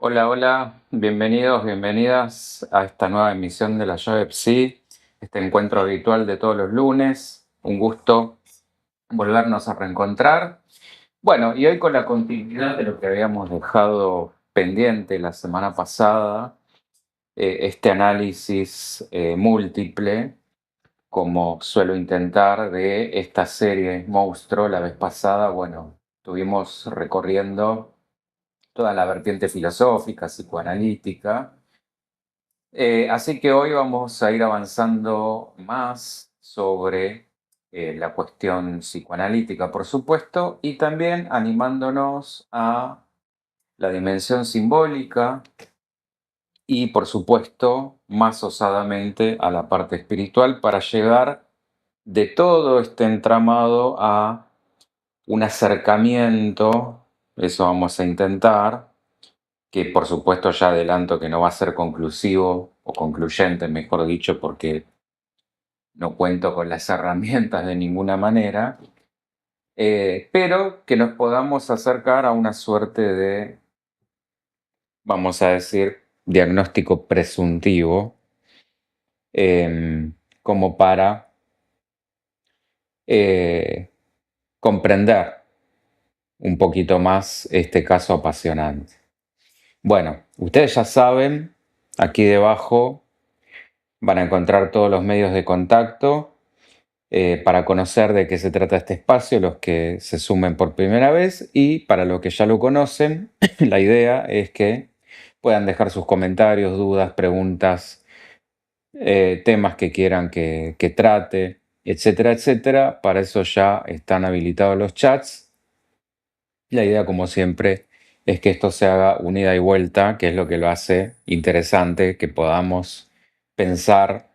Hola, hola, bienvenidos, bienvenidas a esta nueva emisión de la Llave Psi, este encuentro habitual de todos los lunes. Un gusto volvernos a reencontrar. Bueno, y hoy con la continuidad de lo que habíamos dejado pendiente la semana pasada, este análisis múltiple, como suelo intentar, de esta serie Monstruo. La vez pasada, bueno, estuvimos recorriendo toda la vertiente filosófica, psicoanalítica. Así que hoy vamos a ir avanzando más sobre la cuestión psicoanalítica, por supuesto, y también animándonos a la dimensión simbólica y, por supuesto, más osadamente a la parte espiritual para llegar de todo este entramado a un acercamiento. Eso vamos a intentar, que por supuesto ya adelanto que no va a ser conclusivo o concluyente, mejor dicho, porque no cuento con las herramientas de ninguna manera, pero que nos podamos acercar a una suerte de, vamos a decir, diagnóstico presuntivo, como para eh, comprender un poquito más este caso apasionante. Bueno, ustedes ya saben, aquí debajo van a encontrar todos los medios de contacto para conocer de qué se trata este espacio, los que se sumen por primera vez, y para los que ya lo conocen, la idea es que puedan dejar sus comentarios, dudas, preguntas, temas que quieran que trate, etcétera, etcétera. Para eso ya están habilitados los chats. La idea, como siempre, es que esto se haga un ida y vuelta, que es lo que lo hace interesante, que podamos pensar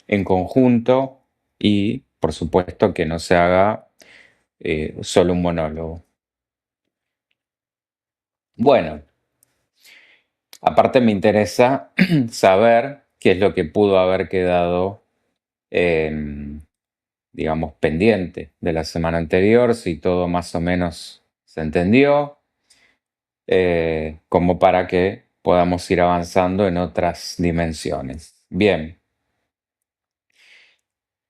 en conjunto y, por supuesto, que no se haga solo un monólogo. Bueno, aparte me interesa saber qué es lo que pudo haber quedado, em, digamos, pendiente de la semana anterior, si todo más o menos se entendió, como para que podamos ir avanzando en otras dimensiones. Bien,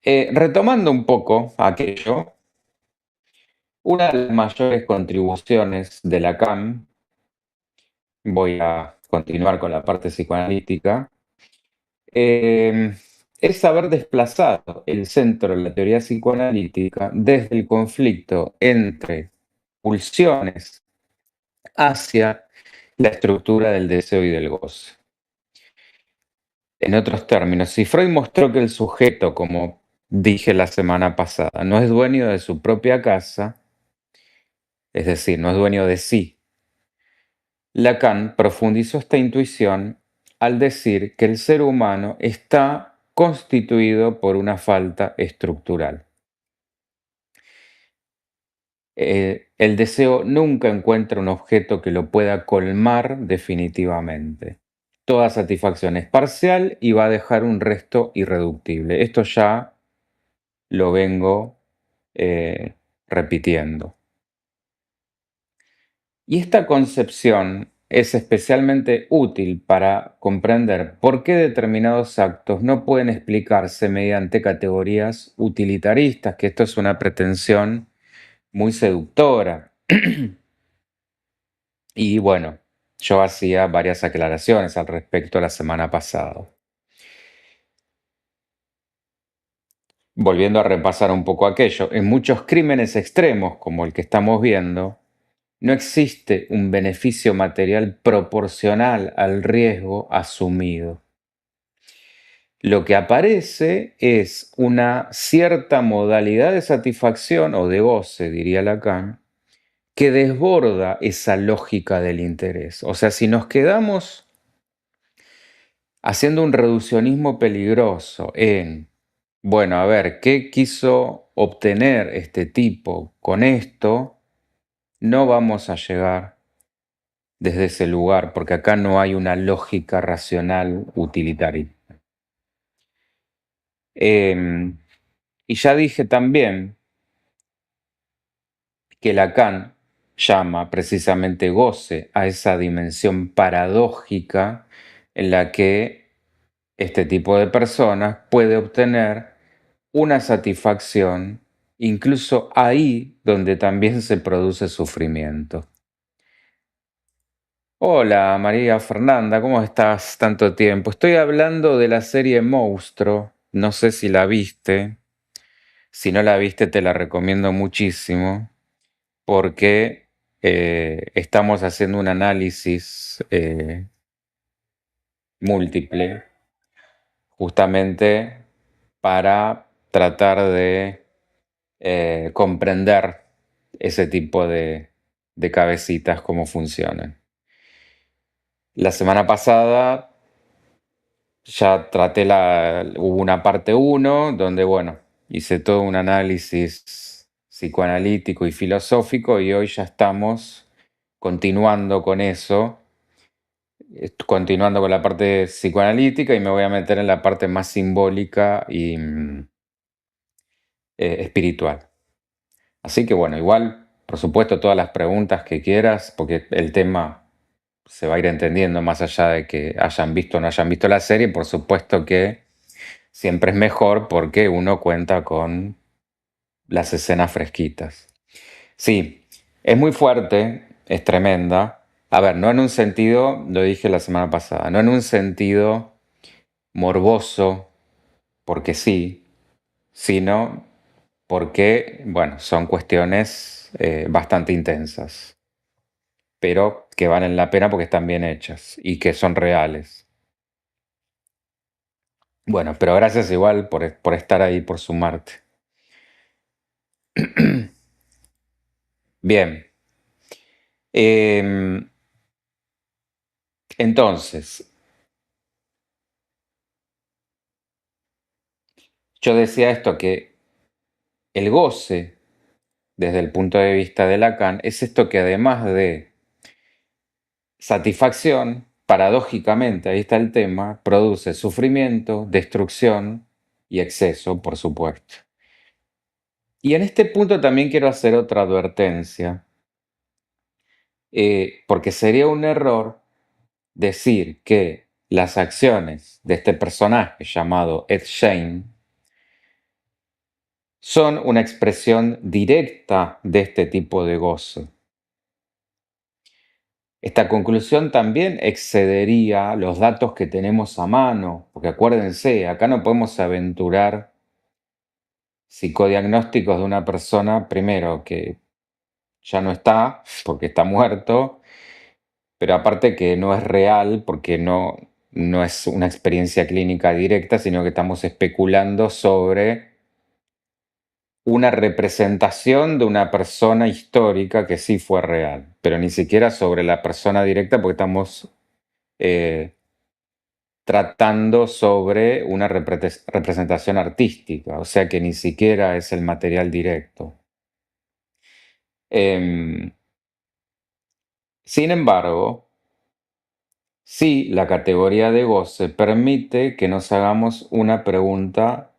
retomando un poco aquello, una de las mayores contribuciones de Lacan, voy a continuar con la parte psicoanalítica, eh, es haber desplazado el centro de la teoría psicoanalítica desde el conflicto entre pulsiones hacia la estructura del deseo y del goce. En otros términos, si Freud mostró que el sujeto, como dije la semana pasada, no es dueño de su propia casa, es decir, no es dueño de sí, Lacan profundizó esta intuición al decir que el ser humano está constituido por una falta estructural. El deseo nunca encuentra un objeto que lo pueda colmar definitivamente. Toda satisfacción es parcial y va a dejar un resto irreductible. Esto ya lo vengo eh, repitiendo. Y esta concepción es especialmente útil para comprender por qué determinados actos no pueden explicarse mediante categorías utilitaristas, que esto es una pretensión muy seductora. Y bueno, yo hacía varias aclaraciones al respecto la semana pasada. Volviendo a repasar un poco aquello, en muchos crímenes extremos, como el que estamos viendo, no existe un beneficio material proporcional al riesgo asumido. Lo que aparece es una cierta modalidad de satisfacción o de goce, diría Lacan, que desborda esa lógica del interés. O sea, si nos quedamos haciendo un reduccionismo peligroso en, bueno, a ver, ¿qué quiso obtener este tipo con esto? No vamos a llegar desde ese lugar, porque acá no hay una lógica racional utilitaria. Y ya dije también que Lacan llama precisamente goce a esa dimensión paradójica en la que este tipo de personas puede obtener una satisfacción incluso ahí donde también se produce sufrimiento. Hola María Fernanda, ¿cómo estás? Tanto tiempo. Estoy hablando de la serie Monstruo, no sé si la viste. Si no la viste, te la recomiendo muchísimo porque estamos haciendo un análisis múltiple justamente para tratar de comprender ese tipo de cabecitas, cómo funcionan. La semana pasada ya hubo una parte uno donde, bueno, hice todo un análisis psicoanalítico y filosófico y hoy ya estamos continuando con eso, continuando con la parte psicoanalítica y me voy a meter en la parte más simbólica y espiritual. Así que bueno, igual, por supuesto, todas las preguntas que quieras, porque el tema se va a ir entendiendo más allá de que hayan visto o no hayan visto la serie, por supuesto que siempre es mejor porque uno cuenta con las escenas fresquitas. Sí, es muy fuerte, es tremenda. A ver, no en un sentido, lo dije la semana pasada, no en un sentido morboso, porque sí, sino porque, bueno, son cuestiones bastante intensas, pero que valen la pena porque están bien hechas y que son reales. Bueno, pero gracias igual por estar ahí, por sumarte. Bien, em, entonces, yo decía esto, que el goce, desde el punto de vista de Lacan, es esto que además de satisfacción, paradójicamente, ahí está el tema, produce sufrimiento, destrucción y exceso, por supuesto. Y en este punto también quiero hacer otra advertencia, porque sería un error decir que las acciones de este personaje llamado Ed Shane son una expresión directa de este tipo de goce. Esta conclusión también excedería los datos que tenemos a mano, porque acuérdense, acá no podemos aventurar psicodiagnósticos de una persona, primero, que ya no está, porque está muerto, pero aparte que no es real, porque no es una experiencia clínica directa, sino que estamos especulando sobre una representación de una persona histórica que sí fue real, pero ni siquiera sobre la persona directa, porque estamos eh, tratando sobre una representación artística, o sea que ni siquiera es el material directo. Em, Sin embargo, sí, la categoría de goce permite que nos hagamos una pregunta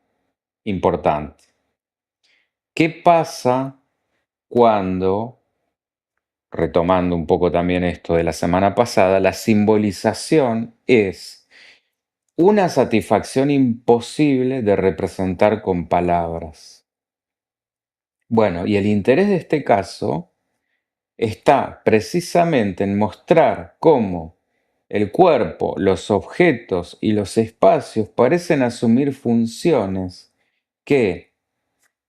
importante. ¿Qué pasa cuando, retomando un poco también esto de la semana pasada, la simbolización es una satisfacción imposible de representar con palabras? Bueno, y el interés de este caso está precisamente en mostrar cómo el cuerpo, los objetos y los espacios parecen asumir funciones que,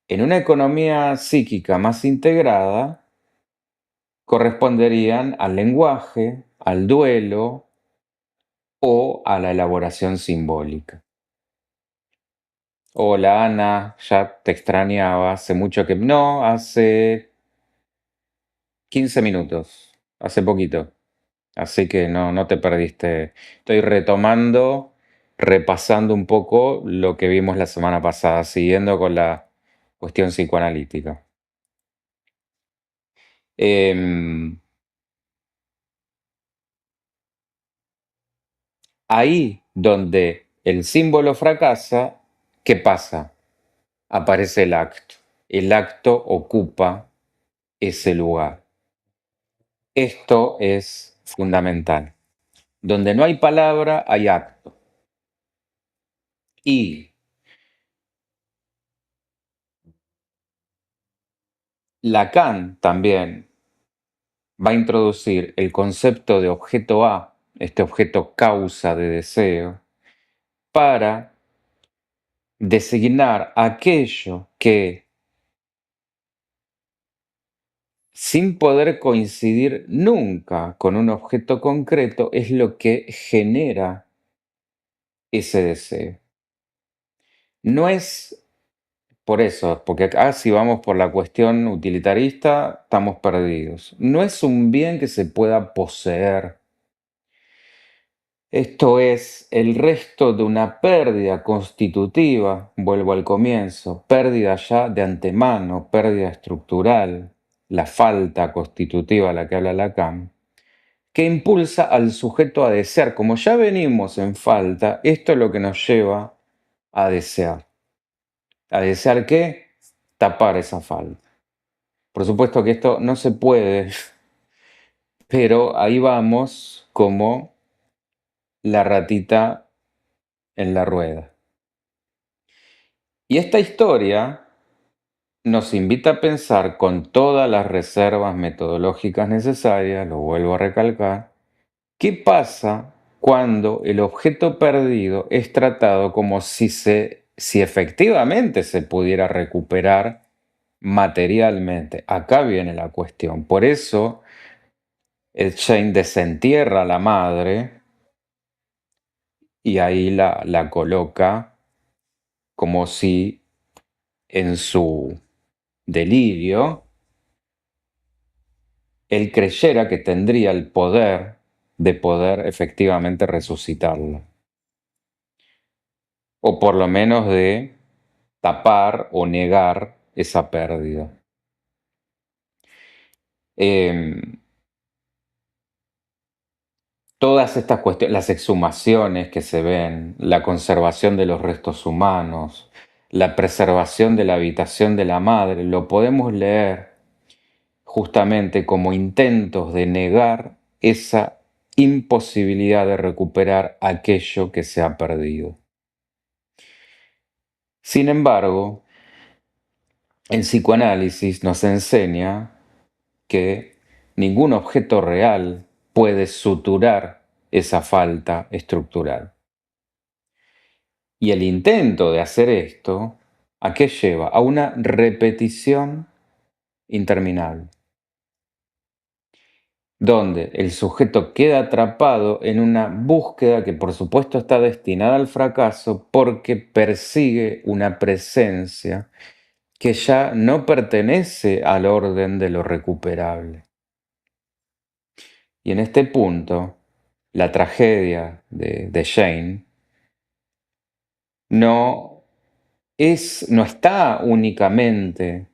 en una economía psíquica más integrada, corresponderían al lenguaje, al duelo o a la elaboración simbólica. Hola Ana, ya te extrañaba, hace mucho que... No, hace 15 minutos, hace poquito. Así que no te perdiste. Estoy retomando, repasando un poco lo que vimos la semana pasada, siguiendo con la cuestión psicoanalítica. Em, Ahí donde el símbolo fracasa, ¿qué pasa? Aparece el acto. El acto ocupa ese lugar. Esto es fundamental. Donde no hay palabra, hay acto. Y Lacan también va a introducir el concepto de objeto A, este objeto causa de deseo, para designar aquello que, sin poder coincidir nunca con un objeto concreto, es lo que genera ese deseo. No es por eso, porque acá si vamos por la cuestión utilitarista, estamos perdidos. No es un bien que se pueda poseer. Esto es el resto de una pérdida constitutiva, vuelvo al comienzo, pérdida ya de antemano, pérdida estructural, la falta constitutiva a la que habla Lacan, que impulsa al sujeto a desear. Como ya venimos en falta, esto es lo que nos lleva a desear. ¿A desear qué? Tapar esa falta. Por supuesto que esto no se puede, pero ahí vamos como la ratita en la rueda. Y esta historia nos invita a pensar con todas las reservas metodológicas necesarias, lo vuelvo a recalcar, ¿qué pasa cuando el objeto perdido es tratado como si efectivamente se pudiera recuperar materialmente? Acá viene la cuestión. Por eso Shane desentierra a la madre y ahí la coloca como si en su delirio él creyera que tendría el poder de poder efectivamente resucitarlo. O por lo menos de tapar o negar esa pérdida. Em, Todas estas cuestiones, las exhumaciones que se ven, la conservación de los restos humanos, la preservación de la habitación de la madre, lo podemos leer justamente como intentos de negar esa imposibilidad de recuperar aquello que se ha perdido. Sin embargo, el psicoanálisis nos enseña que ningún objeto real puede suturar esa falta estructural. Y el intento de hacer esto, ¿a qué lleva? A una repetición interminable, donde el sujeto queda atrapado en una búsqueda que por supuesto está destinada al fracaso porque persigue una presencia que ya no pertenece al orden de lo recuperable. Y en este punto, la tragedia de Jane no no está únicamente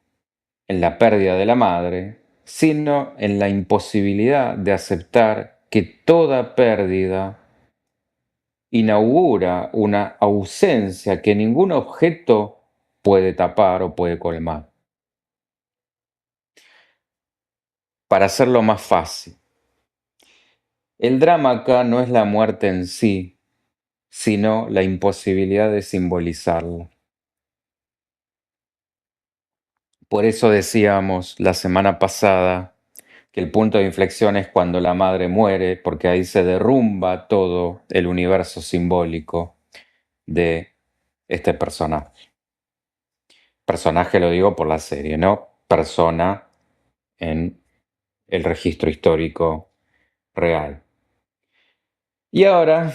en la pérdida de la madre, sino en la imposibilidad de aceptar que toda pérdida inaugura una ausencia que ningún objeto puede tapar o puede colmar. Para hacerlo más fácil, el drama acá no es la muerte en sí, sino la imposibilidad de simbolizarla. Por eso decíamos la semana pasada que el punto de inflexión es cuando la madre muere, porque ahí se derrumba todo el universo simbólico de este personaje. Personaje lo digo por la serie, ¿no? Persona en el registro histórico real. Y ahora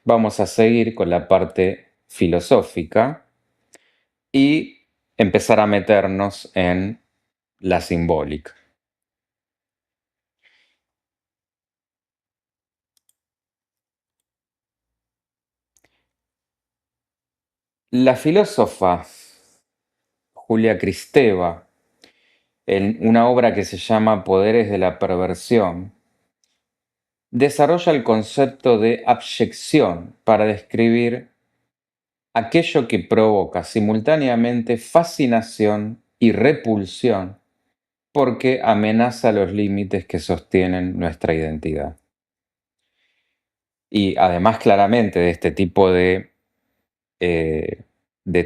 vamos a seguir con la parte filosófica y empezar a meternos en la simbólica. La filósofa Julia Kristeva, en una obra que se llama Poderes de la Perversión, desarrolla el concepto de abyección para describir aquello que provoca simultáneamente fascinación y repulsión porque amenaza los límites que sostienen nuestra identidad. Y además claramente de este tipo de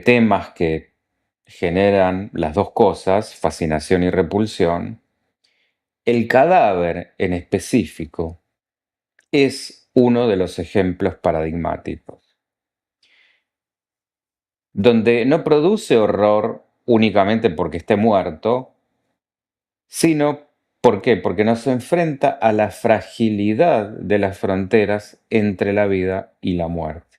temas que generan las dos cosas, fascinación y repulsión, el cadáver en específico es uno de los ejemplos paradigmáticos, donde no produce horror únicamente porque esté muerto, sino ¿por qué? Porque nos enfrenta a la fragilidad de las fronteras entre la vida y la muerte,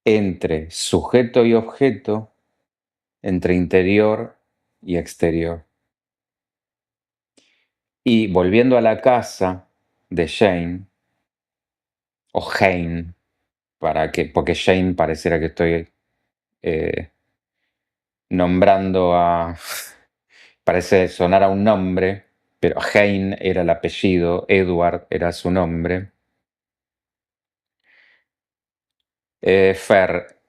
entre sujeto y objeto, entre interior y exterior. Y volviendo a la casa de Jane, o Jane, porque Jane pareciera que estoy eh, nombrando a, parece sonar a un nombre, pero Jane era el apellido, Edward era su nombre. Fer,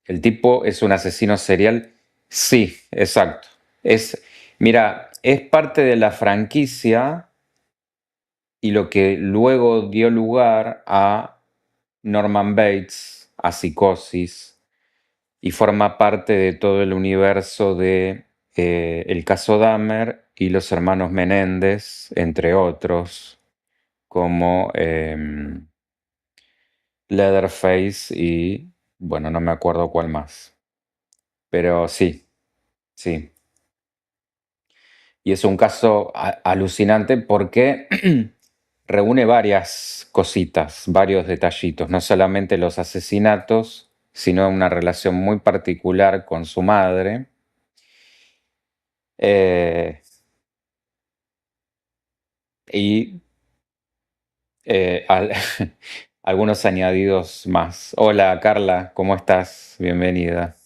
el tipo es un asesino serial. Sí, exacto. Mira, es parte de la franquicia y lo que luego dio lugar a Norman Bates, a Psicosis, y forma parte de todo el universo de El caso Dahmer y los hermanos Menéndez, entre otros, como Leatherface y, bueno, no me acuerdo cuál más. Pero sí, sí. Y es un caso alucinante porque reúne varias cositas, varios detallitos, no solamente los asesinatos, sino una relación muy particular con su madre. eh, y al- algunos añadidos más. Hola Carla, ¿cómo estás? Bienvenida.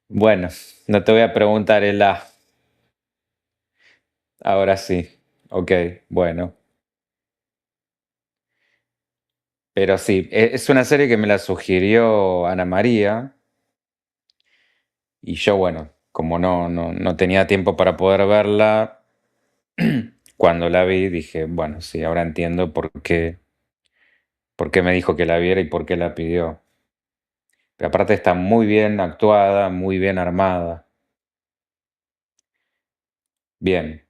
Bueno, no te voy a preguntar el A, ahora sí. Ok, bueno. Pero sí, es una serie que me la sugirió Ana María y yo, bueno, como no tenía tiempo para poder verla, cuando la vi dije, bueno, sí, ahora entiendo por qué me dijo que la viera y por qué la pidió. Pero aparte está muy bien actuada, muy bien armada. Bien.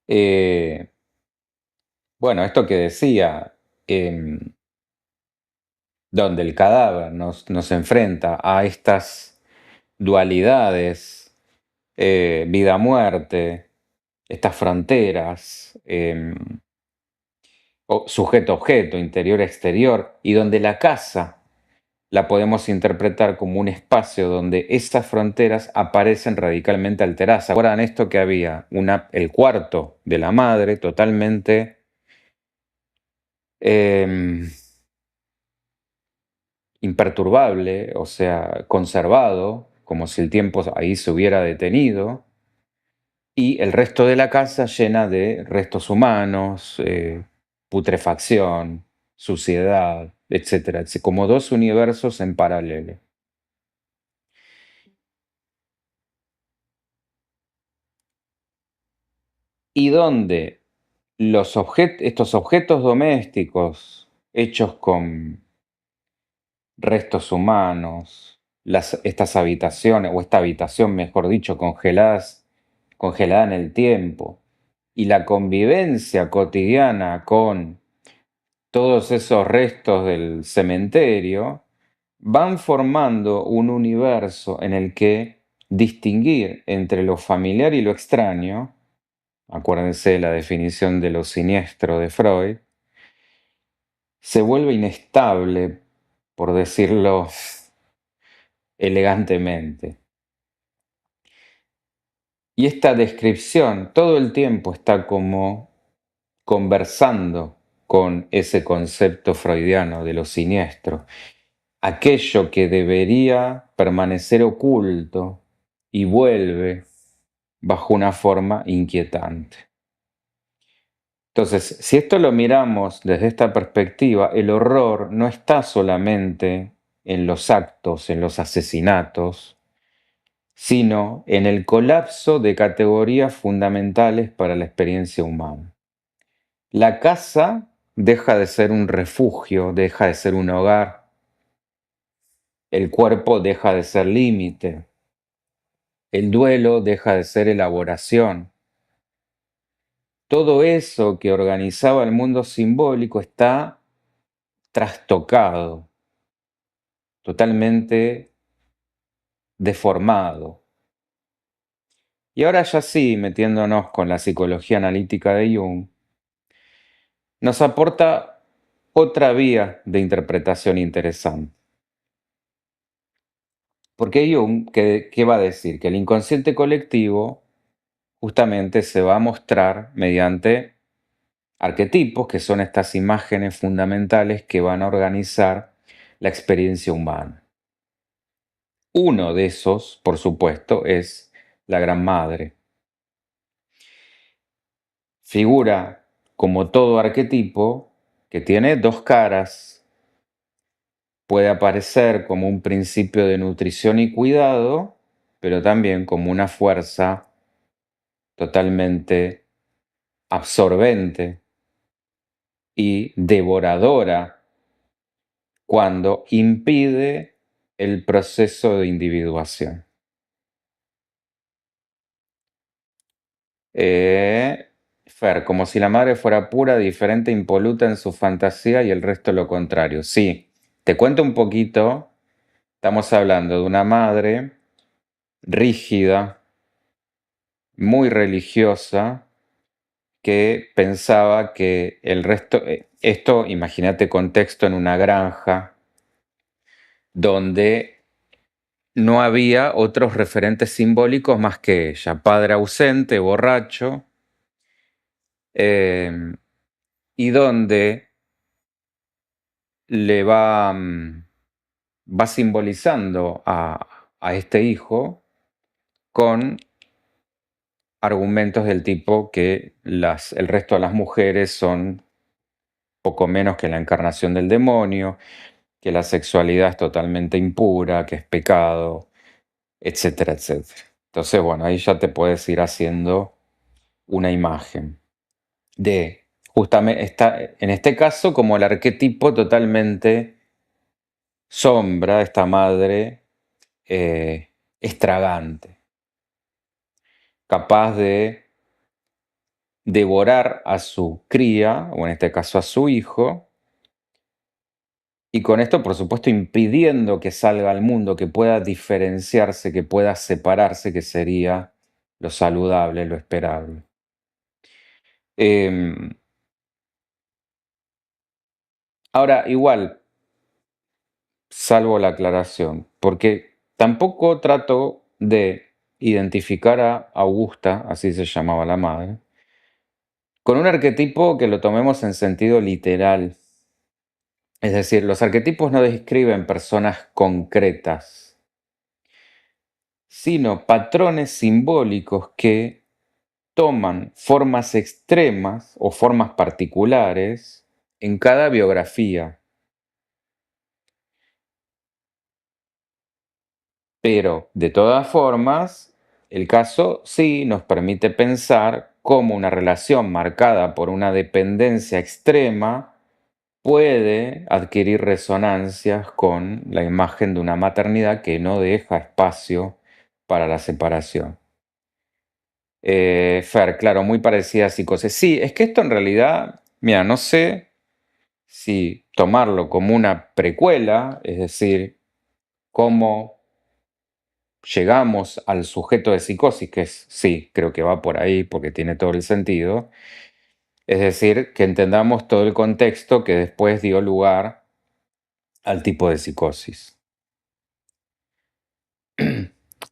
Eh, bueno, esto que decía, em, donde el cadáver nos enfrenta a estas dualidades, vida-muerte, estas fronteras, sujeto-objeto, interior-exterior, y donde la casa la podemos interpretar como un espacio donde esas fronteras aparecen radicalmente alteradas. ¿Se acuerdan esto que había? El cuarto de la madre totalmente em, imperturbable, o sea, conservado, como si el tiempo ahí se hubiera detenido, y el resto de la casa llena de restos humanos, putrefacción, suciedad, etcétera, como dos universos en paralelo. Y donde estos objetos domésticos hechos con restos humanos, estas habitaciones, o esta habitación, mejor dicho, congelada en el tiempo, y la convivencia cotidiana con todos esos restos del cementerio, van formando un universo en el que distinguir entre lo familiar y lo extraño, acuérdense de la definición de lo siniestro de Freud, se vuelve inestable, por decirlo elegantemente. Y esta descripción todo el tiempo está como conversando con ese concepto freudiano de lo siniestro, aquello que debería permanecer oculto y vuelve bajo una forma inquietante. Entonces, si esto lo miramos desde esta perspectiva, el horror no está solamente en los actos, en los asesinatos, sino en el colapso de categorías fundamentales para la experiencia humana. La casa deja de ser un refugio, deja de ser un hogar, el cuerpo deja de ser límite, el duelo deja de ser elaboración. Todo eso que organizaba el mundo simbólico está trastocado, totalmente deformado. Y ahora ya sí, metiéndonos con la psicología analítica de Jung, nos aporta otra vía de interpretación interesante. Porque Jung, ¿qué va a decir? Que el inconsciente colectivo justamente se va a mostrar mediante arquetipos, que son estas imágenes fundamentales que van a organizar la experiencia humana. Uno de esos, por supuesto, es la Gran Madre. Figura, como todo arquetipo, que tiene dos caras. Puede aparecer como un principio de nutrición y cuidado, pero también como una fuerza totalmente absorbente y devoradora cuando impide el proceso de individuación. Fer, como si la madre fuera pura, diferente, impoluta en su fantasía y el resto lo contrario. Sí, te cuento un poquito. Estamos hablando de una madre rígida, muy religiosa, que pensaba que el resto, esto, imagínate contexto en una granja, donde no había otros referentes simbólicos más que ella, padre ausente, borracho, eh, y donde le va simbolizando a este hijo con argumentos del tipo que el resto de las mujeres son poco menos que la encarnación del demonio, que la sexualidad es totalmente impura, que es pecado, etcétera, etcétera. Entonces, bueno, ahí ya te puedes ir haciendo una imagen de, justamente, en este caso, como el arquetipo totalmente sombra, esta madre estragante, capaz de devorar a su cría, o en este caso a su hijo, y con esto, por supuesto, impidiendo que salga al mundo, que pueda diferenciarse, que pueda separarse, que sería lo saludable, lo esperable. Em, Ahora, igual, salvo la aclaración, porque tampoco trato de identificar a Augusta, así se llamaba la madre, con un arquetipo que lo tomemos en sentido literal. Es decir, los arquetipos no describen personas concretas, sino patrones simbólicos que toman formas extremas o formas particulares en cada biografía. Pero, de todas formas, el caso sí nos permite pensar cómo una relación marcada por una dependencia extrema puede adquirir resonancias con la imagen de una maternidad que no deja espacio para la separación. Fer, claro, muy parecida a psicosis. Sí, es que esto en realidad, mira, no sé si tomarlo como una precuela, es decir, cómo llegamos al sujeto de psicosis, que es, sí, creo que va por ahí porque tiene todo el sentido. Es decir, que entendamos todo el contexto que después dio lugar al tipo de psicosis.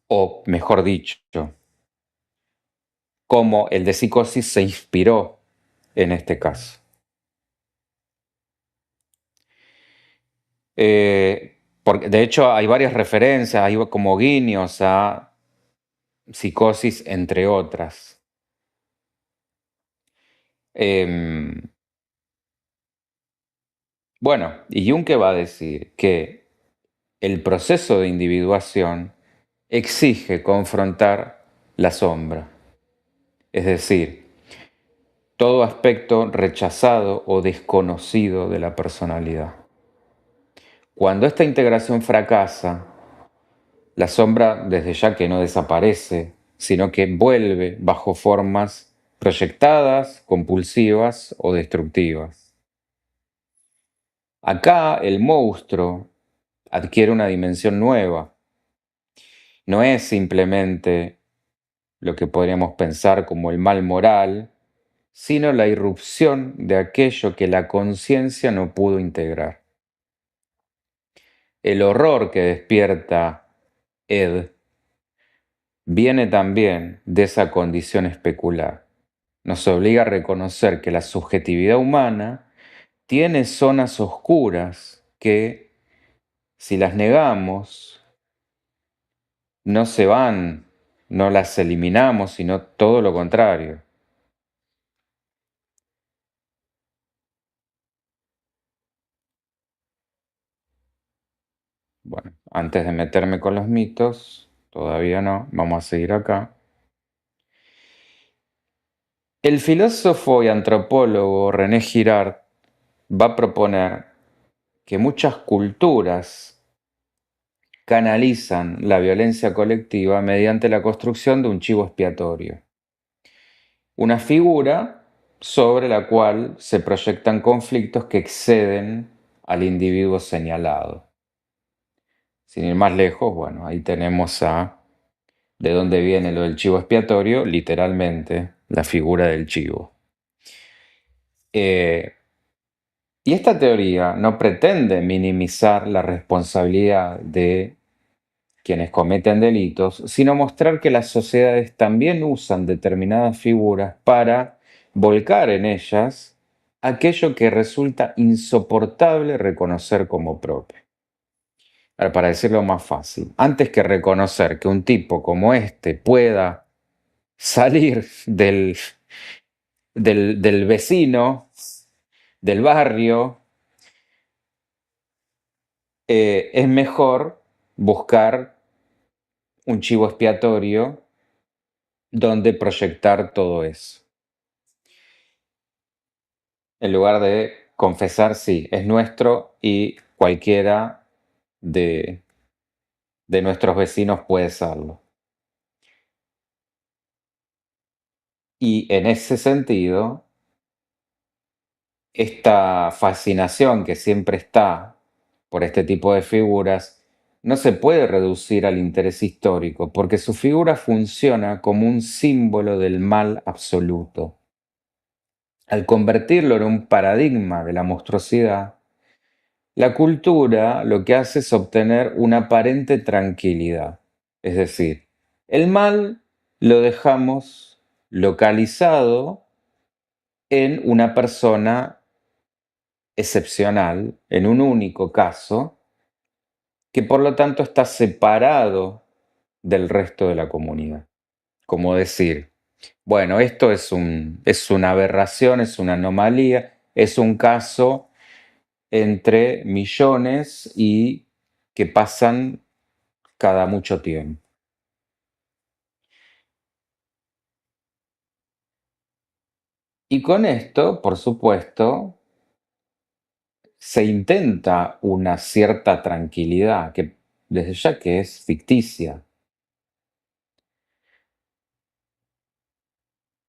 O, mejor dicho, cómo el de psicosis se inspiró en este caso. Porque, de hecho, hay varias referencias, hay como guiños a psicosis, entre otras. Em, bueno, y Jung, ¿qué va a decir? Que El proceso de individuación exige confrontar la sombra, es decir, todo aspecto rechazado o desconocido de la personalidad. Cuando esta integración fracasa, la sombra desde ya que no desaparece, sino que vuelve bajo formas proyectadas, compulsivas o destructivas. Acá el monstruo adquiere una dimensión nueva. No es simplemente lo que podríamos pensar como el mal moral, sino la irrupción de aquello que la conciencia no pudo integrar. El horror que despierta Ed viene también de esa condición especular. Nos obliga a reconocer que la subjetividad humana tiene zonas oscuras que, si las negamos, no se van, no las eliminamos, sino todo lo contrario. Bueno, antes de meterme con los mitos, todavía no, vamos a seguir acá. El filósofo y antropólogo René Girard va a proponer que muchas culturas canalizan la violencia colectiva mediante la construcción de un chivo expiatorio, una figura sobre la cual se proyectan conflictos que exceden al individuo señalado. Sin ir más lejos, bueno, ahí tenemos de dónde viene lo del chivo expiatorio, literalmente la figura del chivo. Eh, y esta teoría no pretende minimizar la responsabilidad de quienes cometen delitos, sino mostrar que las sociedades también usan determinadas figuras para volcar en ellas aquello que resulta insoportable reconocer como propio. Ahora, para decirlo más fácil, antes que reconocer que un tipo como este pueda salir del vecino, del barrio, es mejor buscar un chivo expiatorio donde proyectar todo eso. En lugar de confesar, sí, es nuestro y cualquiera de, de nuestros vecinos puede serlo. Y en ese sentido, esta fascinación que siempre está por este tipo de figuras no se puede reducir al interés histórico, porque su figura funciona como un símbolo del mal absoluto. Al convertirlo en un paradigma de la monstruosidad, la cultura lo que hace es obtener una aparente tranquilidad. Es decir, el mal lo dejamos localizado en una persona excepcional, en un único caso, que por lo tanto está separado del resto de la comunidad. Como decir, bueno, esto es una aberración, es una anomalía, es un caso entre millones y que pasan cada mucho tiempo. Y con esto, por supuesto, se intenta una cierta tranquilidad, que desde ya que es ficticia.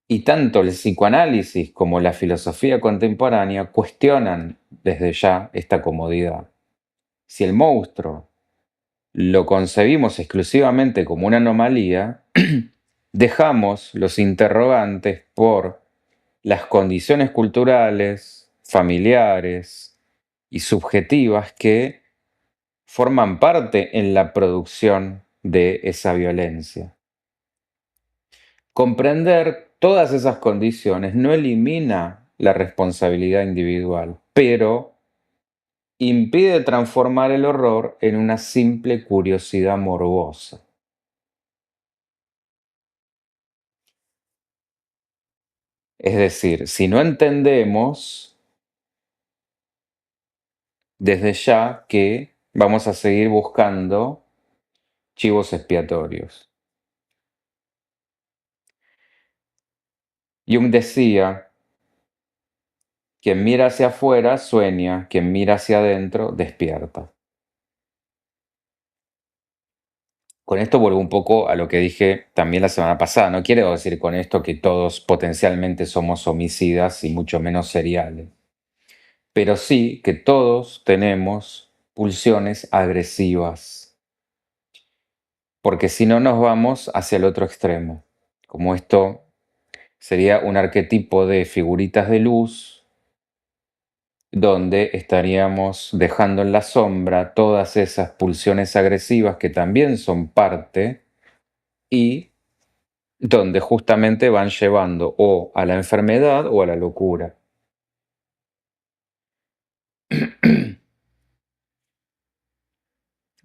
Y tanto el psicoanálisis como la filosofía contemporánea cuestionan desde ya esta comodidad. Si el monstruo lo concebimos exclusivamente como una anomalía, dejamos los interrogantes por las condiciones culturales, familiares y subjetivas que forman parte en la producción de esa violencia. Comprender todas esas condiciones no elimina la responsabilidad individual, pero impide transformar el horror en una simple curiosidad morbosa. Es decir, si no entendemos desde ya que vamos a seguir buscando chivos expiatorios. Jung decía, quien mira hacia afuera sueña, quien mira hacia adentro despierta. Con esto vuelvo un poco a lo que dije también la semana pasada. No quiero decir con esto que todos potencialmente somos homicidas y mucho menos seriales, pero sí que todos tenemos pulsiones agresivas, porque si no nos vamos hacia el otro extremo, como esto sería un arquetipo de figuritas de luz donde estaríamos dejando en la sombra todas esas pulsiones agresivas que también son parte y donde justamente van llevando o a la enfermedad o a la locura.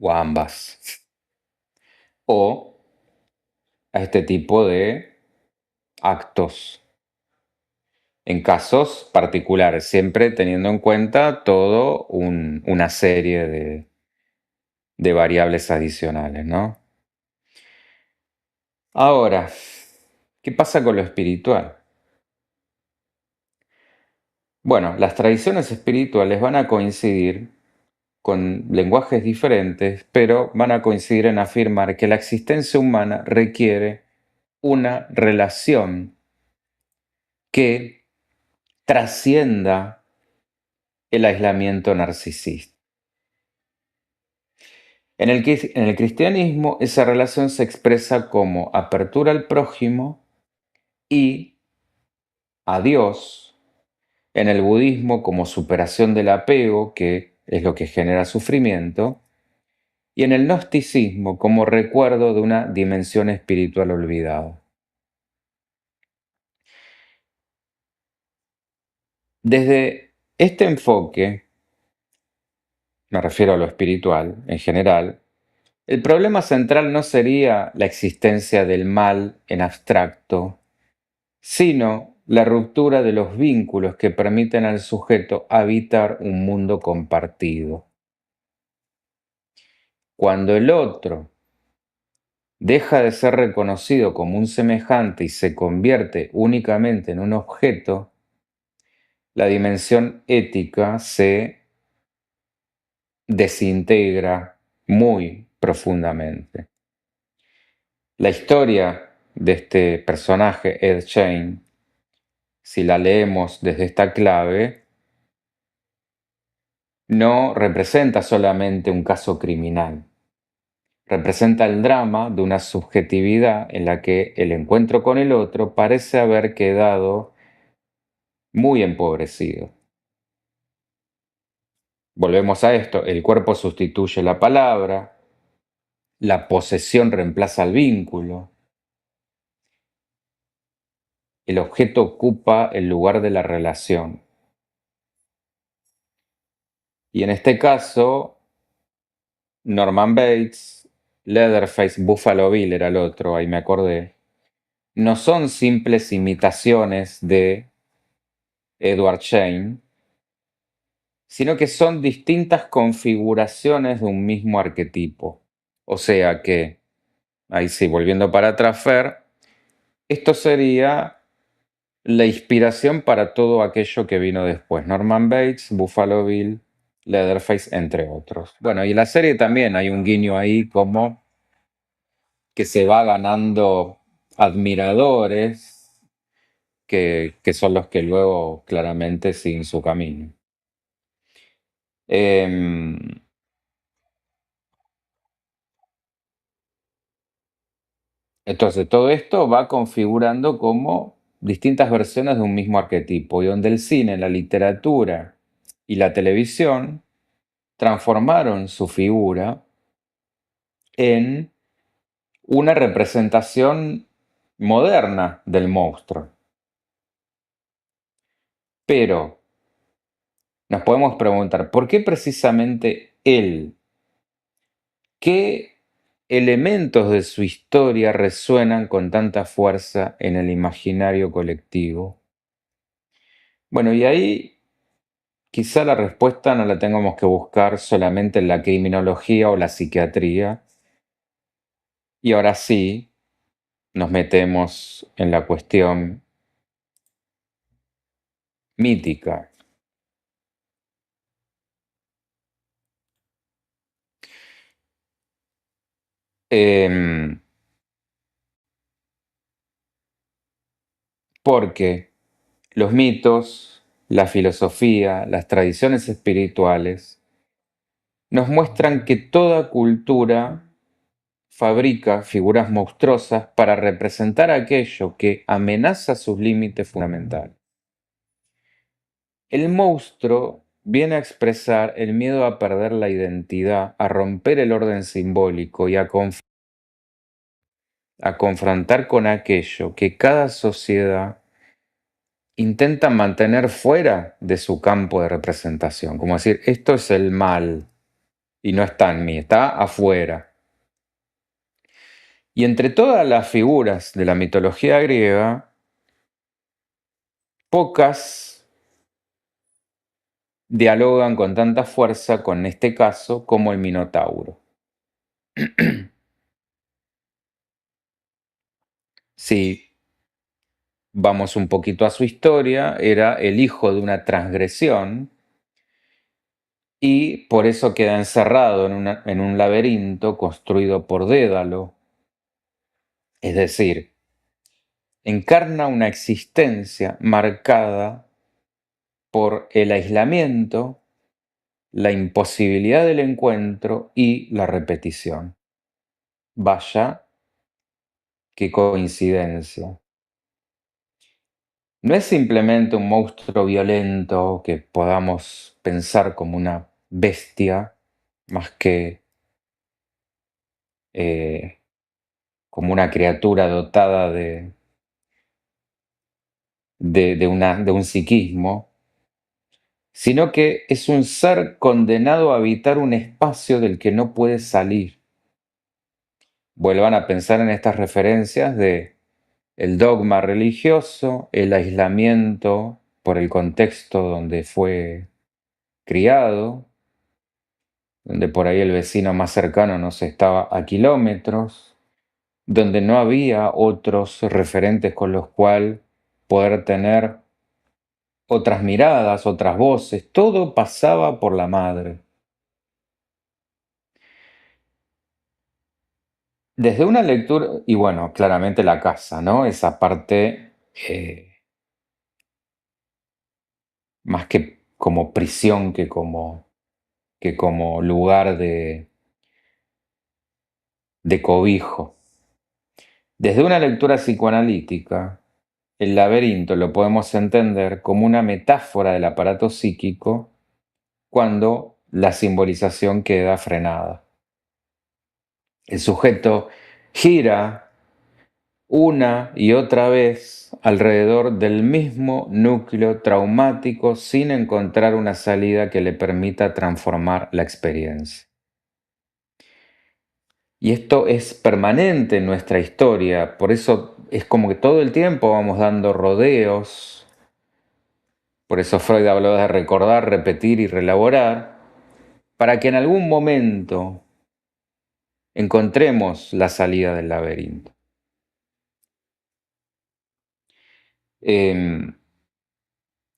O a ambas. O a este tipo de actos. En casos particulares, siempre teniendo en cuenta todo una serie de variables adicionales, ¿no? Ahora, ¿qué pasa con lo espiritual? Bueno, las tradiciones espirituales van a coincidir con lenguajes diferentes, pero van a coincidir en afirmar que la existencia humana requiere una relación que trascienda el aislamiento narcisista. En el cristianismo, esa relación se expresa como apertura al prójimo y a Dios. En el budismo, como superación del apego, que es lo que genera sufrimiento. Y en el gnosticismo, como recuerdo de una dimensión espiritual olvidada. Desde este enfoque, me refiero a lo espiritual en general, el problema central no sería la existencia del mal en abstracto, sino la ruptura de los vínculos que permiten al sujeto habitar un mundo compartido. Cuando el otro deja de ser reconocido como un semejante y se convierte únicamente en un objeto, la dimensión ética se desintegra muy profundamente. La historia de este personaje, Ed Shane, si la leemos desde esta clave, no representa solamente un caso criminal, representa el drama de una subjetividad en la que el encuentro con el otro parece haber quedado muy empobrecido. Volvemos a esto, el cuerpo sustituye la palabra, la posesión reemplaza el vínculo, el objeto ocupa el lugar de la relación. Y en este caso, Norman Bates, Leatherface, Buffalo Bill era el otro, ahí me acordé, no son simples imitaciones de Edward Shane, sino que son distintas configuraciones de un mismo arquetipo. O sea que, ahí sí, volviendo para atrás, Fer, esto sería la inspiración para todo aquello que vino después. Norman Bates, Buffalo Bill, Leatherface, entre otros. Bueno, y en la serie también hay un guiño ahí como que se va ganando admiradores que son los que luego claramente siguen su camino. Em, entonces, todo esto va configurando como distintas versiones de un mismo arquetipo, y donde el cine, la literatura y la televisión transformaron su figura en una representación moderna del monstruo. Pero nos podemos preguntar, ¿por qué precisamente él? ¿Qué elementos de su historia resuenan con tanta fuerza en el imaginario colectivo? Bueno, y ahí quizá la respuesta no la tengamos que buscar solamente en la criminología o la psiquiatría. Y ahora sí, nos metemos en la cuestión mítica. Em, Porque los mitos, la filosofía, las tradiciones espirituales nos muestran que toda cultura fabrica figuras monstruosas para representar aquello que amenaza sus límites fundamentales. El monstruo viene a expresar el miedo a perder la identidad, a romper el orden simbólico y a confrontar con aquello que cada sociedad intenta mantener fuera de su campo de representación. Como decir, esto es el mal y no está en mí, está afuera. Y entre todas las figuras de la mitología griega, pocas dialogan con tanta fuerza con este caso como el Minotauro. Si vamos un poquito a su historia, era el hijo de una transgresión y por eso queda encerrado en un laberinto construido por Dédalo. Es decir, encarna una existencia marcada por el aislamiento, la imposibilidad del encuentro y la repetición. Vaya, qué coincidencia. No es simplemente un monstruo violento que podamos pensar como una bestia, más que eh, como una criatura dotada de un psiquismo, sino que es un ser condenado a habitar un espacio del que no puede salir. Vuelvan a pensar en estas referencias de el dogma religioso, el aislamiento por el contexto donde fue criado, donde por ahí el vecino más cercano nos estaba a kilómetros, donde no había otros referentes con los cuales poder tener otras miradas, otras voces, todo pasaba por la madre. Desde una lectura, y bueno, claramente la casa, ¿no? Esa parte más que como prisión que como lugar de cobijo. Desde una lectura psicoanalítica, el laberinto lo podemos entender como una metáfora del aparato psíquico cuando la simbolización queda frenada. El sujeto gira una y otra vez alrededor del mismo núcleo traumático sin encontrar una salida que le permita transformar la experiencia. Y esto es permanente en nuestra historia, por eso es como que todo el tiempo vamos dando rodeos. Por eso Freud habló de recordar, repetir y reelaborar, para que en algún momento encontremos la salida del laberinto.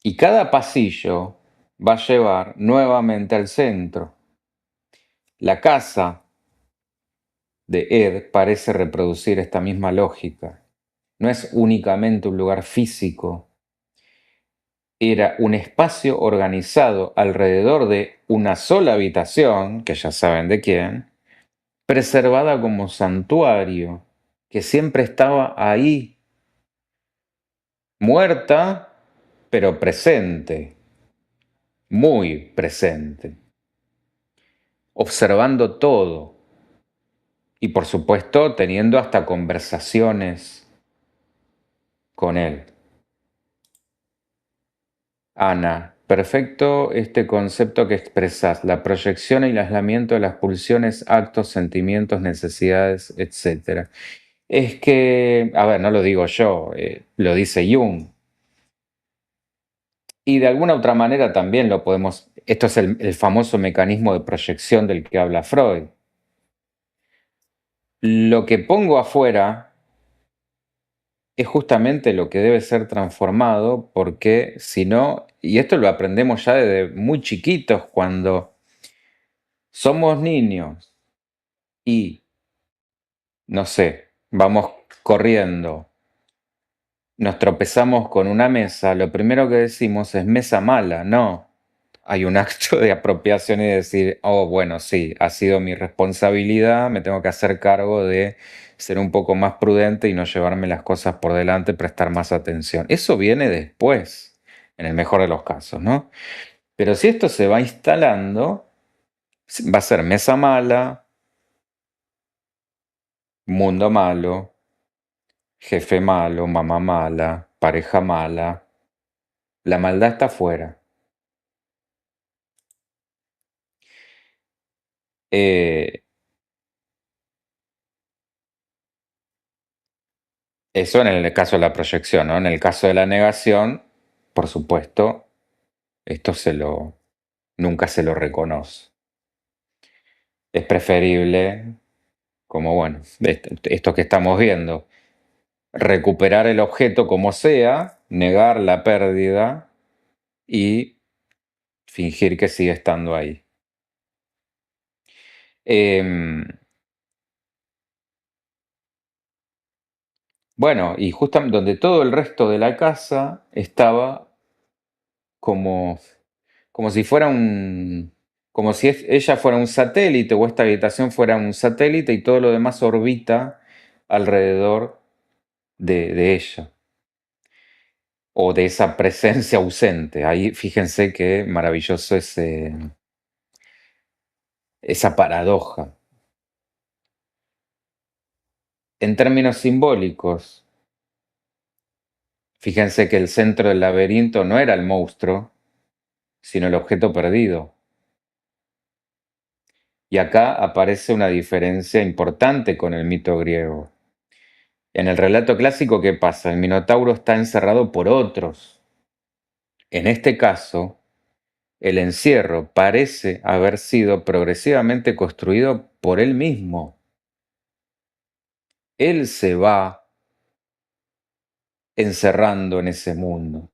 Y cada pasillo va a llevar nuevamente al centro. La casa de Ed parece reproducir esta misma lógica. No es únicamente un lugar físico, era un espacio organizado alrededor de una sola habitación, que ya saben de quién, preservada como santuario, que siempre estaba ahí, muerta, pero presente, muy presente, observando todo y por supuesto teniendo hasta conversaciones con él. Ana, perfecto este concepto que expresas, la proyección y el aislamiento de las pulsiones, actos, sentimientos, necesidades, etc. Es que, a ver, no lo digo yo, lo dice Jung. Y de alguna otra manera también lo podemos, esto es el famoso mecanismo de proyección del que habla Freud. Lo que pongo afuera es justamente lo que debe ser transformado, porque si no, y esto lo aprendemos ya desde muy chiquitos, cuando somos niños y, no sé, vamos corriendo, nos tropezamos con una mesa, lo primero que decimos es mesa mala, no. Hay un acto de apropiación y decir, oh, bueno, sí, ha sido mi responsabilidad, me tengo que hacer cargo de ser un poco más prudente y no llevarme las cosas por delante, prestar más atención. Eso viene después, en el mejor de los casos, ¿no? Pero si esto se va instalando, va a ser mesa mala, mundo malo, jefe malo, mamá mala, pareja mala. La maldad está afuera. Eh, Eso en el caso de la proyección, ¿no? En el caso de la negación, por supuesto, esto nunca se lo reconoce. Es preferible, como bueno, esto que estamos viendo, recuperar el objeto como sea, negar la pérdida y fingir que sigue estando ahí. Em, bueno, y justamente donde todo el resto de la casa estaba como como si fuera como si ella fuera un satélite o esta habitación fuera un satélite y todo lo demás orbita alrededor de ella o de esa presencia ausente. Ahí fíjense qué maravilloso esa paradoja. En términos simbólicos, fíjense que el centro del laberinto no era el monstruo, sino el objeto perdido. Y acá aparece una diferencia importante con el mito griego. En el relato clásico, ¿qué pasa? El Minotauro está encerrado por otros. En este caso, el encierro parece haber sido progresivamente construido por él mismo. Él se va encerrando en ese mundo.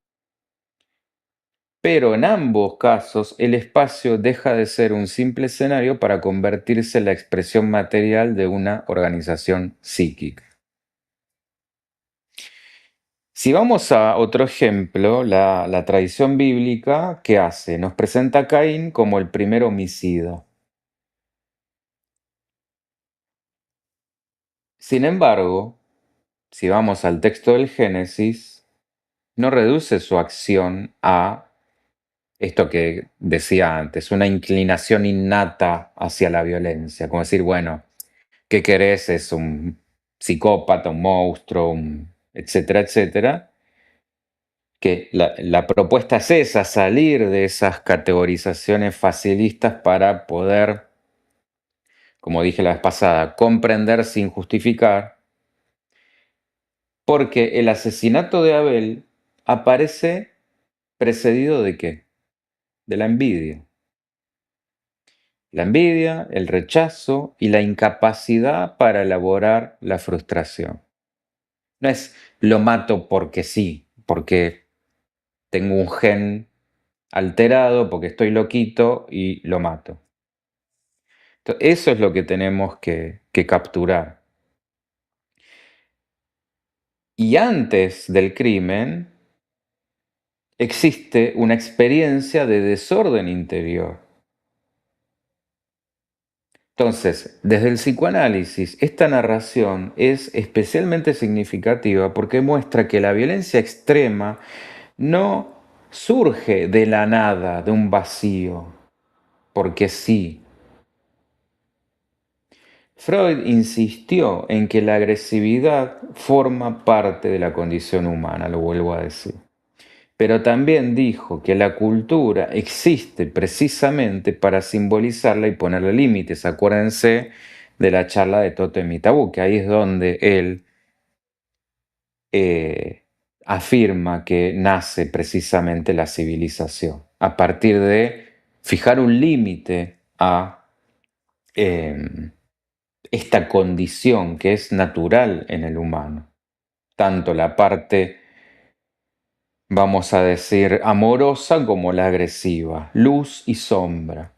Pero en ambos casos, el espacio deja de ser un simple escenario para convertirse en la expresión material de una organización psíquica. Si vamos a otro ejemplo, la tradición bíblica, ¿qué hace? Nos presenta a Caín como el primer homicida. Sin embargo, si vamos al texto del Génesis, no reduce su acción a esto que decía antes, una inclinación innata hacia la violencia, como decir, bueno, ¿qué querés? Es un psicópata, un monstruo, etcétera, etcétera. Que la propuesta es esa, salir de esas categorizaciones facilistas para poder, como dije la vez pasada, comprender sin justificar, porque el asesinato de Abel aparece precedido ¿de qué? De la envidia. La envidia, el rechazo y la incapacidad para elaborar la frustración. No es lo mato porque sí, porque tengo un gen alterado, porque estoy loquito y lo mato. Eso es lo que tenemos que capturar. Y antes del crimen existe una experiencia de desorden interior. Entonces, desde el psicoanálisis, esta narración es especialmente significativa porque muestra que la violencia extrema no surge de la nada, de un vacío, porque sí. Freud insistió en que la agresividad forma parte de la condición humana, lo vuelvo a decir. Pero también dijo que la cultura existe precisamente para simbolizarla y ponerle límites. Acuérdense de la charla de Tótem y Tabú, que ahí es donde él eh, afirma que nace precisamente la civilización, a partir de fijar un límite a esta condición que es natural en el humano, tanto la parte, vamos a decir, amorosa como la agresiva, luz y sombra.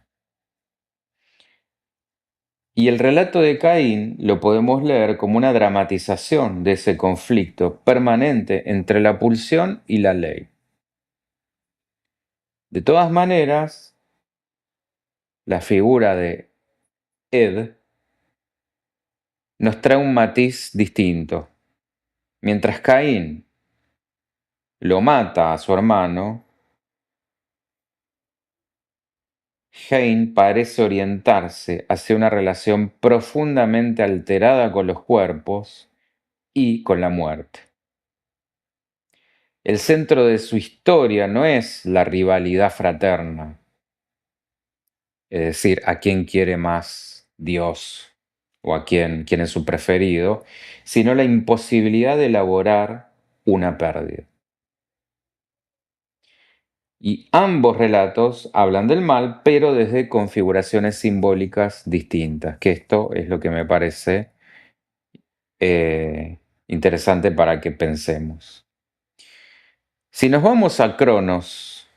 Y el relato de Caín lo podemos leer como una dramatización de ese conflicto permanente entre la pulsión y la ley. De todas maneras, la figura de Ed nos trae un matiz distinto. Mientras Caín lo mata a su hermano, Cain parece orientarse hacia una relación profundamente alterada con los cuerpos y con la muerte. El centro de su historia no es la rivalidad fraterna, es decir, a quién quiere más Dios o a quién es su preferido, sino la imposibilidad de elaborar una pérdida. Y ambos relatos hablan del mal, pero desde configuraciones simbólicas distintas, que esto es lo que me parece interesante para que pensemos. Si nos vamos a Cronos,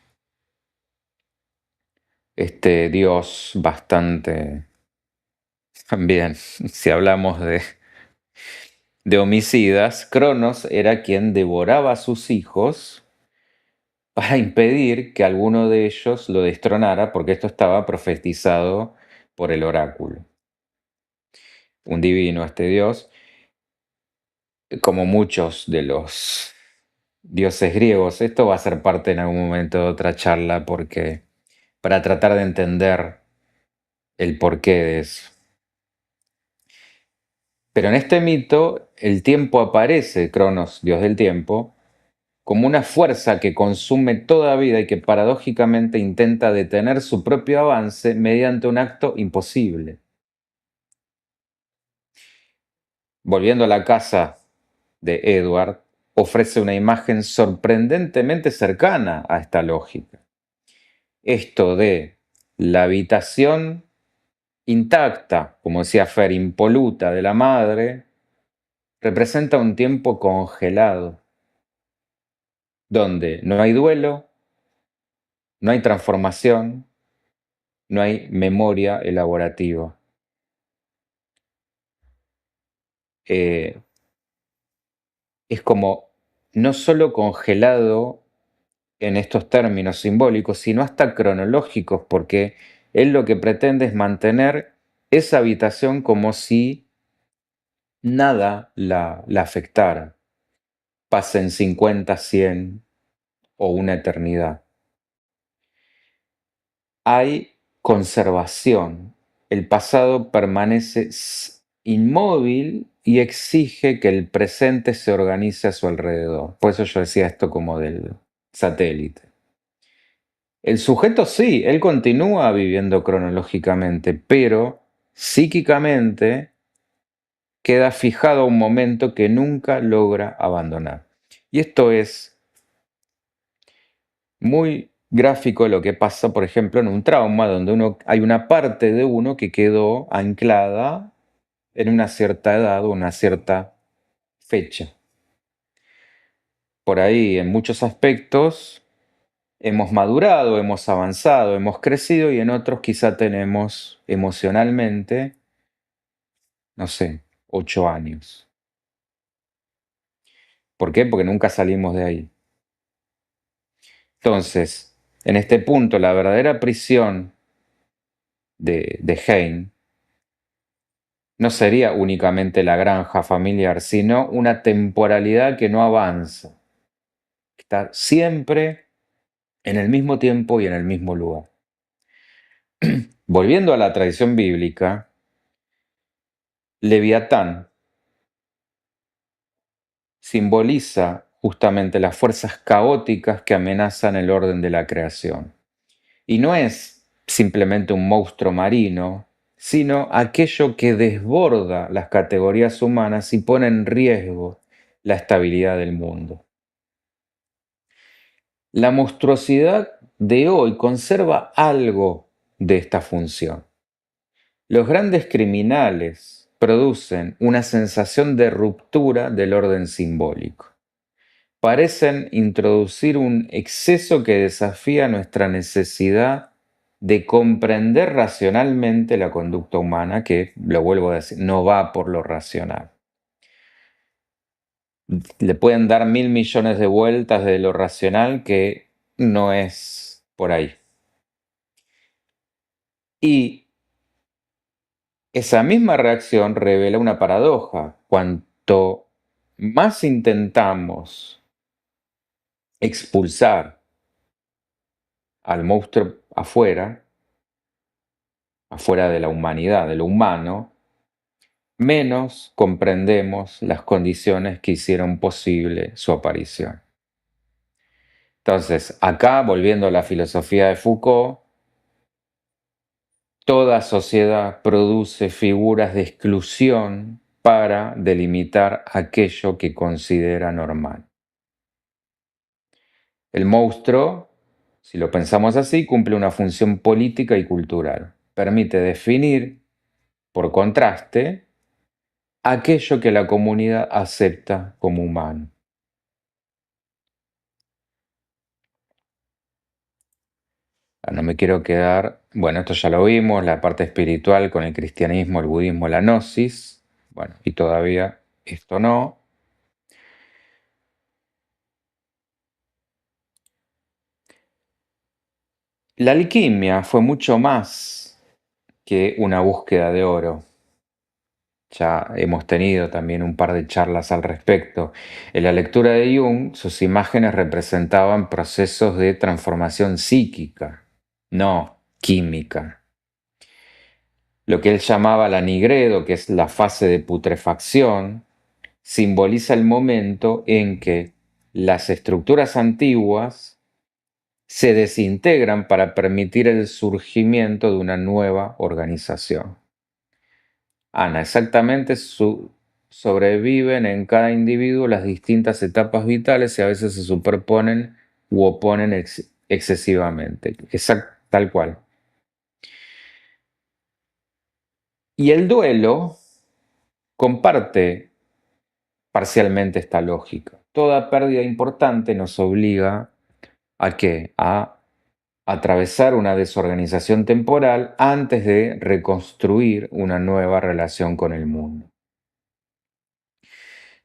este dios bastante, también, si hablamos de homicidas, Cronos era quien devoraba a sus hijos para impedir que alguno de ellos lo destronara, porque esto estaba profetizado por el oráculo. Un divino este dios, como muchos de los dioses griegos. Esto va a ser parte en algún momento de otra charla porque para tratar de entender el porqué de eso. Pero en este mito el tiempo aparece, Cronos, dios del tiempo, como una fuerza que consume toda vida y que paradójicamente intenta detener su propio avance mediante un acto imposible. Volviendo a la casa de Edward, ofrece una imagen sorprendentemente cercana a esta lógica. Esto de la habitación intacta, como decía Fer, impoluta de la madre, representa un tiempo congelado, donde no hay duelo, no hay transformación, no hay memoria elaborativa. Eh, es como no solo congelado en estos términos simbólicos, sino hasta cronológicos, porque él lo que pretende es mantener esa habitación como si nada la afectara, pasen 50, 100 o una eternidad. Hay conservación. El pasado permanece inmóvil y exige que el presente se organice a su alrededor. Por eso yo decía esto como del satélite. El sujeto sí, él continúa viviendo cronológicamente, pero psíquicamente queda fijado a un momento que nunca logra abandonar. Y esto es muy gráfico lo que pasa, por ejemplo, en un trauma donde hay una parte de uno que quedó anclada en una cierta edad o una cierta fecha. Por ahí, en muchos aspectos, hemos madurado, hemos avanzado, hemos crecido y en otros quizá tenemos emocionalmente, no sé, 8 años. ¿Por qué? Porque nunca salimos de ahí. Entonces, en este punto, la verdadera prisión de Heine no sería únicamente la granja familiar, sino una temporalidad que no avanza. Está siempre en el mismo tiempo y en el mismo lugar. Volviendo a la tradición bíblica, Leviatán simboliza justamente las fuerzas caóticas que amenazan el orden de la creación. Y no es simplemente un monstruo marino, sino aquello que desborda las categorías humanas y pone en riesgo la estabilidad del mundo. La monstruosidad de hoy conserva algo de esta función. Los grandes criminales producen una sensación de ruptura del orden simbólico. Parecen introducir un exceso que desafía nuestra necesidad de comprender racionalmente la conducta humana, que, lo vuelvo a decir, no va por lo racional. Le pueden dar 1.000 millones de vueltas de lo racional que no es por ahí. Y esa misma reacción revela una paradoja. Cuanto más intentamos expulsar al monstruo afuera de la humanidad, de lo humano, menos comprendemos las condiciones que hicieron posible su aparición. Entonces, acá, volviendo a la filosofía de Foucault, toda sociedad produce figuras de exclusión para delimitar aquello que considera normal. El monstruo, si lo pensamos así, cumple una función política y cultural. Permite definir, por contraste, aquello que la comunidad acepta como humano. No me quiero quedar, bueno, esto ya lo vimos, la parte espiritual con el cristianismo, el budismo, la gnosis, bueno, y todavía esto no. La alquimia fue mucho más que una búsqueda de oro. Ya hemos tenido también un par de charlas al respecto. En la lectura de Jung, sus imágenes representaban procesos de transformación psíquica, no química. Lo que él llamaba la nigredo, que es la fase de putrefacción, simboliza el momento en que las estructuras antiguas se desintegran para permitir el surgimiento de una nueva organización. Ana, exactamente sobreviven en cada individuo las distintas etapas vitales y a veces se superponen u oponen excesivamente. Tal cual. Y el duelo comparte parcialmente esta lógica. Toda pérdida importante nos obliga ¿a qué? A atravesar una desorganización temporal antes de reconstruir una nueva relación con el mundo.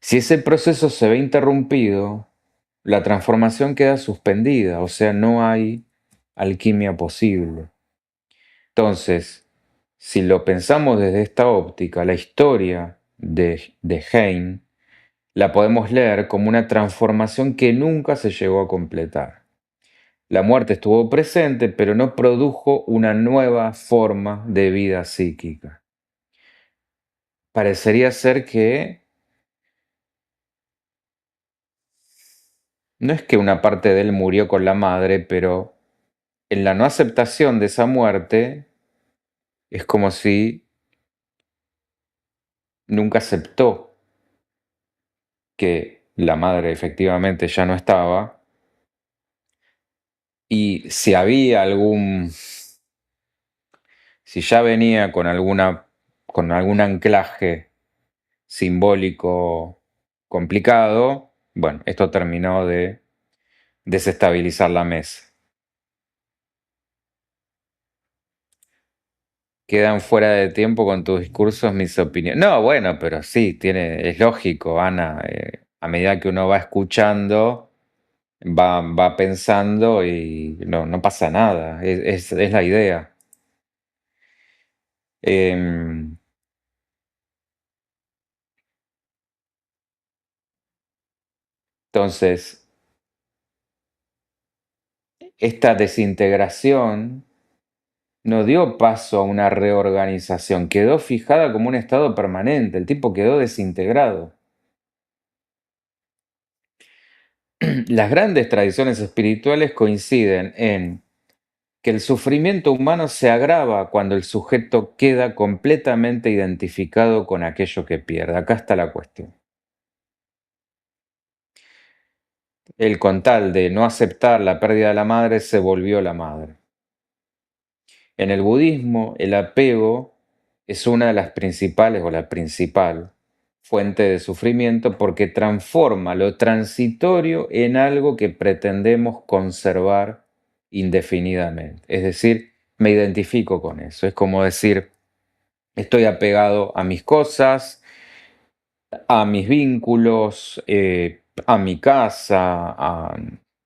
Si ese proceso se ve interrumpido, la transformación queda suspendida, o sea, no hay alquimia posible. Entonces, si lo pensamos desde esta óptica, la historia de Heine la podemos leer como una transformación que nunca se llegó a completar. La muerte estuvo presente, pero no produjo una nueva forma de vida psíquica. Parecería ser que no es que una parte de él murió con la madre, pero en la no aceptación de esa muerte es como si nunca aceptó que la madre efectivamente ya no estaba y si había si ya venía con algún anclaje simbólico complicado, bueno, esto terminó de desestabilizar la mesa. Quedan fuera de tiempo con tus discursos mis opiniones. No, bueno, pero sí, es lógico, Ana. A medida que uno va escuchando, va pensando y no pasa nada. Es la idea. Em, entonces, esta desintegración no dio paso a una reorganización, quedó fijada como un estado permanente. El tipo quedó desintegrado. Las grandes tradiciones espirituales coinciden en que el sufrimiento humano se agrava cuando el sujeto queda completamente identificado con aquello que pierde. Acá está la cuestión. él con tal de no aceptar la pérdida de la madre, se volvió la madre. En el budismo, el apego es una de las principales o la principal fuente de sufrimiento porque transforma lo transitorio en algo que pretendemos conservar indefinidamente. Es decir, me identifico con eso. Es como decir, estoy apegado a mis cosas, a mis vínculos, a mi casa,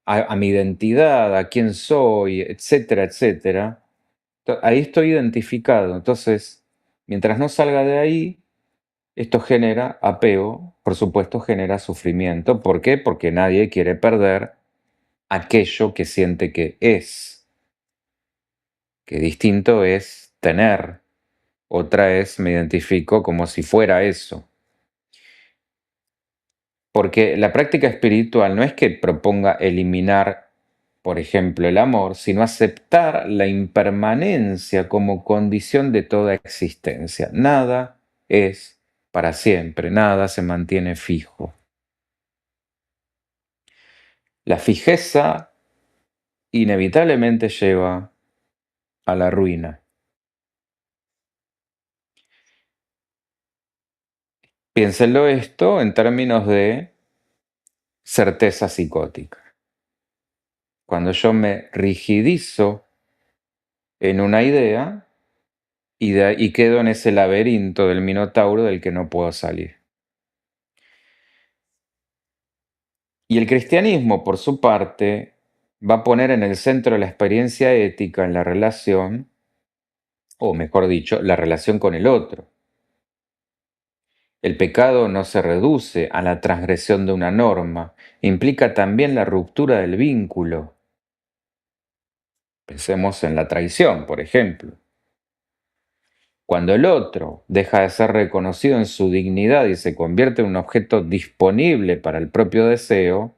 a mi identidad, a quién soy, etcétera, etcétera. Ahí estoy identificado. Entonces, mientras no salga de ahí, esto genera apego, por supuesto, genera sufrimiento. ¿Por qué? Porque nadie quiere perder aquello que siente que es. Que distinto es tener. Otra es me identifico como si fuera eso. Porque la práctica espiritual no es que proponga eliminar, por ejemplo, el amor, sino aceptar la impermanencia como condición de toda existencia. Nada es para siempre, nada se mantiene fijo. La fijeza inevitablemente lleva a la ruina. Piénsenlo esto en términos de certeza psicótica. Cuando yo me rigidizo en una idea, y quedo en ese laberinto del Minotauro del que no puedo salir. Y el cristianismo, por su parte, va a poner en el centro la experiencia ética en la relación, o mejor dicho, la relación con el otro. El pecado no se reduce a la transgresión de una norma, implica también la ruptura del vínculo. Pensemos en la traición, por ejemplo. Cuando el otro deja de ser reconocido en su dignidad y se convierte en un objeto disponible para el propio deseo,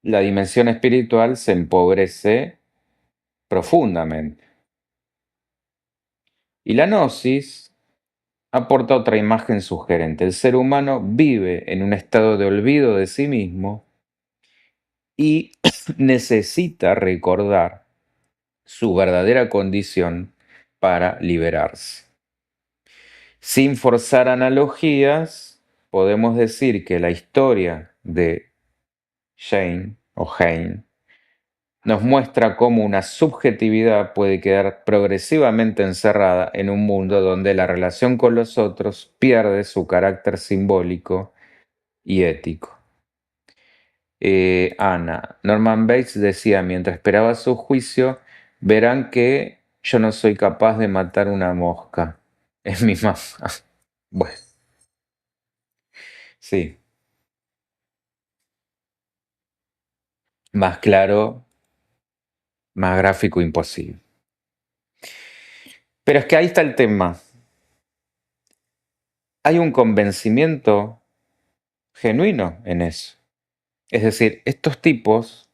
la dimensión espiritual se empobrece profundamente. Y la gnosis aporta otra imagen sugerente. El ser humano vive en un estado de olvido de sí mismo y necesita recordar su verdadera condición para liberarse. Sin forzar analogías, podemos decir que la historia de Jane o Jane nos muestra cómo una subjetividad puede quedar progresivamente encerrada en un mundo donde la relación con los otros pierde su carácter simbólico y ético. Ana, Norman Bates decía, mientras esperaba su juicio, verán que yo no soy capaz de matar una mosca. Es mi mamá. Bueno, sí, más claro, más gráfico imposible. Pero es que ahí está el tema. Hay un convencimiento genuino en eso. Es decir, estos tipos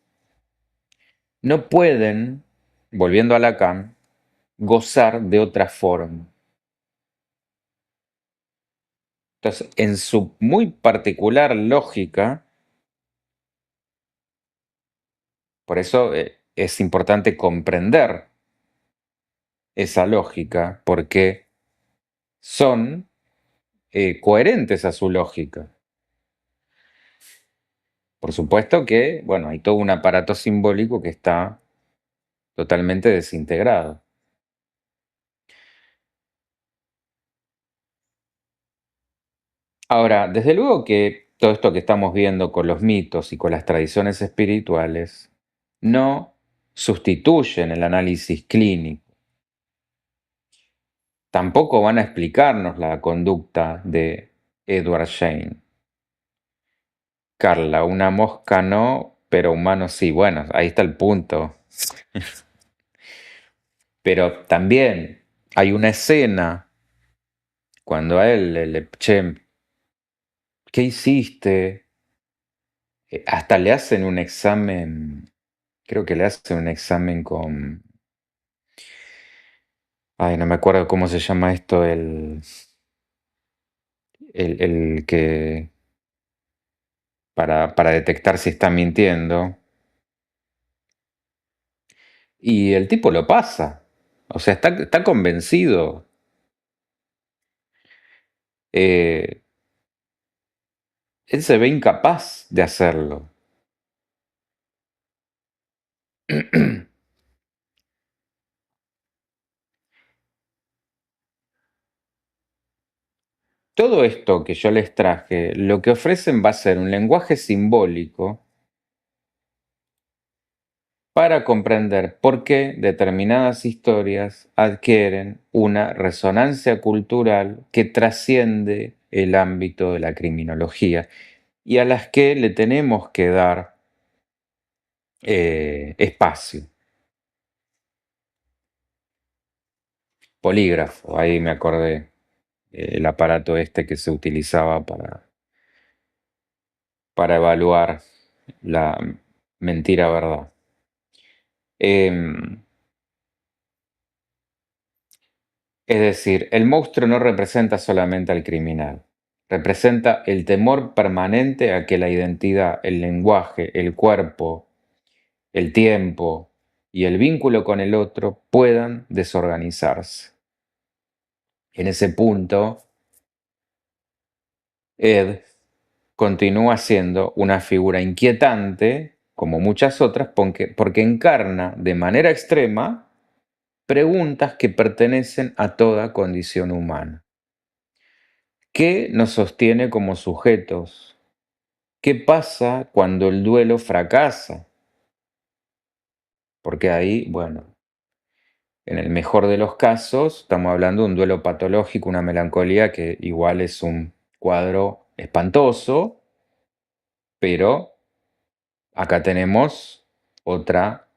no pueden, volviendo a Lacan, gozar de otra forma. Entonces, en su muy particular lógica, por eso es importante comprender esa lógica, porque son coherentes a su lógica. Por supuesto que, bueno, hay todo un aparato simbólico que está totalmente desintegrado. Ahora, desde luego que todo esto que estamos viendo con los mitos y con las tradiciones espirituales no sustituyen el análisis clínico. Tampoco van a explicarnos la conducta de Edward Shane. Carla, una mosca no, pero humano sí. Bueno, ahí está el punto. Pero también hay una escena cuando a él che, ¿qué hiciste? Hasta le hacen un examen, creo que le hacen un examen con, ay, no me acuerdo cómo se llama esto, el que, para detectar si está mintiendo. Y el tipo lo pasa. O sea, está convencido. Eh, Él se ve incapaz de hacerlo. Todo esto que yo les traje, lo que ofrecen va a ser un lenguaje simbólico para comprender por qué determinadas historias adquieren una resonancia cultural que trasciende el ámbito de la criminología y a las que le tenemos que dar espacio. Polígrafo, ahí me acordé, el aparato este que se utilizaba para evaluar la mentira verdad. Em, Es decir, el monstruo no representa solamente al criminal, representa el temor permanente a que la identidad, el lenguaje, el cuerpo, el tiempo y el vínculo con el otro puedan desorganizarse. En ese punto, Ed continúa siendo una figura inquietante, como muchas otras, porque encarna de manera extrema preguntas que pertenecen a toda condición humana. ¿Qué nos sostiene como sujetos? ¿Qué pasa cuando el duelo fracasa? Porque ahí, bueno, en el mejor de los casos, estamos hablando de un duelo patológico, una melancolía que igual es un cuadro espantoso, pero acá tenemos otra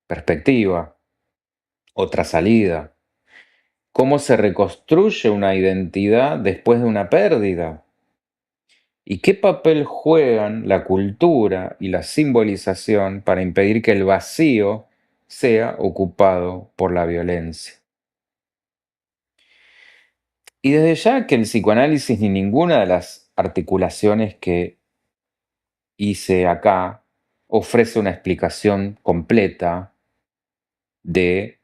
perspectiva, otra salida. ¿Cómo se reconstruye una identidad después de una pérdida? ¿Y qué papel juegan la cultura y la simbolización para impedir que el vacío sea ocupado por la violencia? Y desde ya que el psicoanálisis ni ninguna de las articulaciones que hice acá ofrece una explicación completa de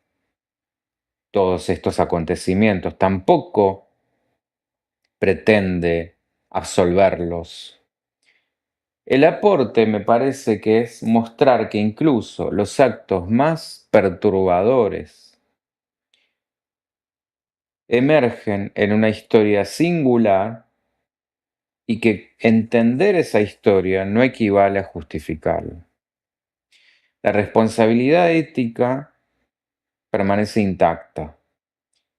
todos estos acontecimientos, tampoco pretende absolverlos. El aporte me parece que es mostrar que incluso los actos más perturbadores emergen en una historia singular y que entender esa historia no equivale a justificarla. La responsabilidad ética permanece intacta,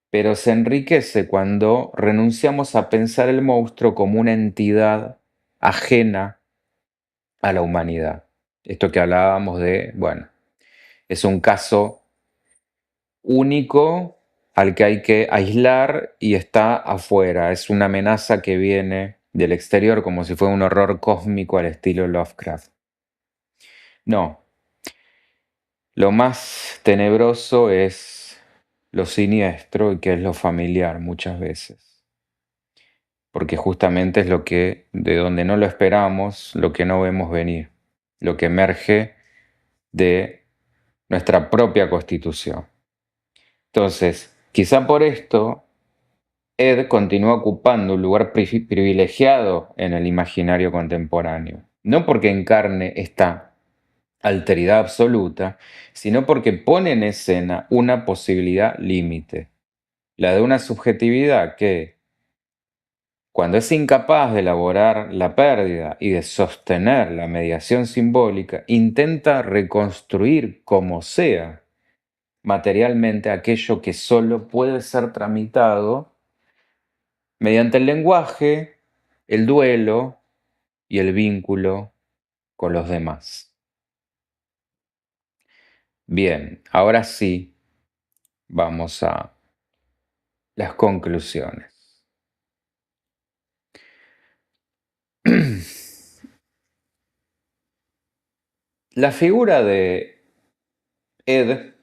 pero se enriquece cuando renunciamos a pensar el monstruo como una entidad ajena a la humanidad. Esto que hablábamos de, bueno, es un caso único al que hay que aislar y está afuera. Es una amenaza que viene del exterior como si fuera un horror cósmico al estilo Lovecraft. No, lo más tenebroso es lo siniestro y que es lo familiar muchas veces. Porque justamente es lo que, de donde no lo esperamos, lo que no vemos venir, lo que emerge de nuestra propia constitución. Entonces, quizá por esto Ed continúa ocupando un lugar privilegiado en el imaginario contemporáneo, no porque encarne esta alteridad absoluta, sino porque pone en escena una posibilidad límite, la de una subjetividad que, cuando es incapaz de elaborar la pérdida y de sostener la mediación simbólica, intenta reconstruir como sea materialmente aquello que solo puede ser tramitado mediante el lenguaje, el duelo y el vínculo con los demás. Bien, ahora sí vamos a las conclusiones. La figura de Ed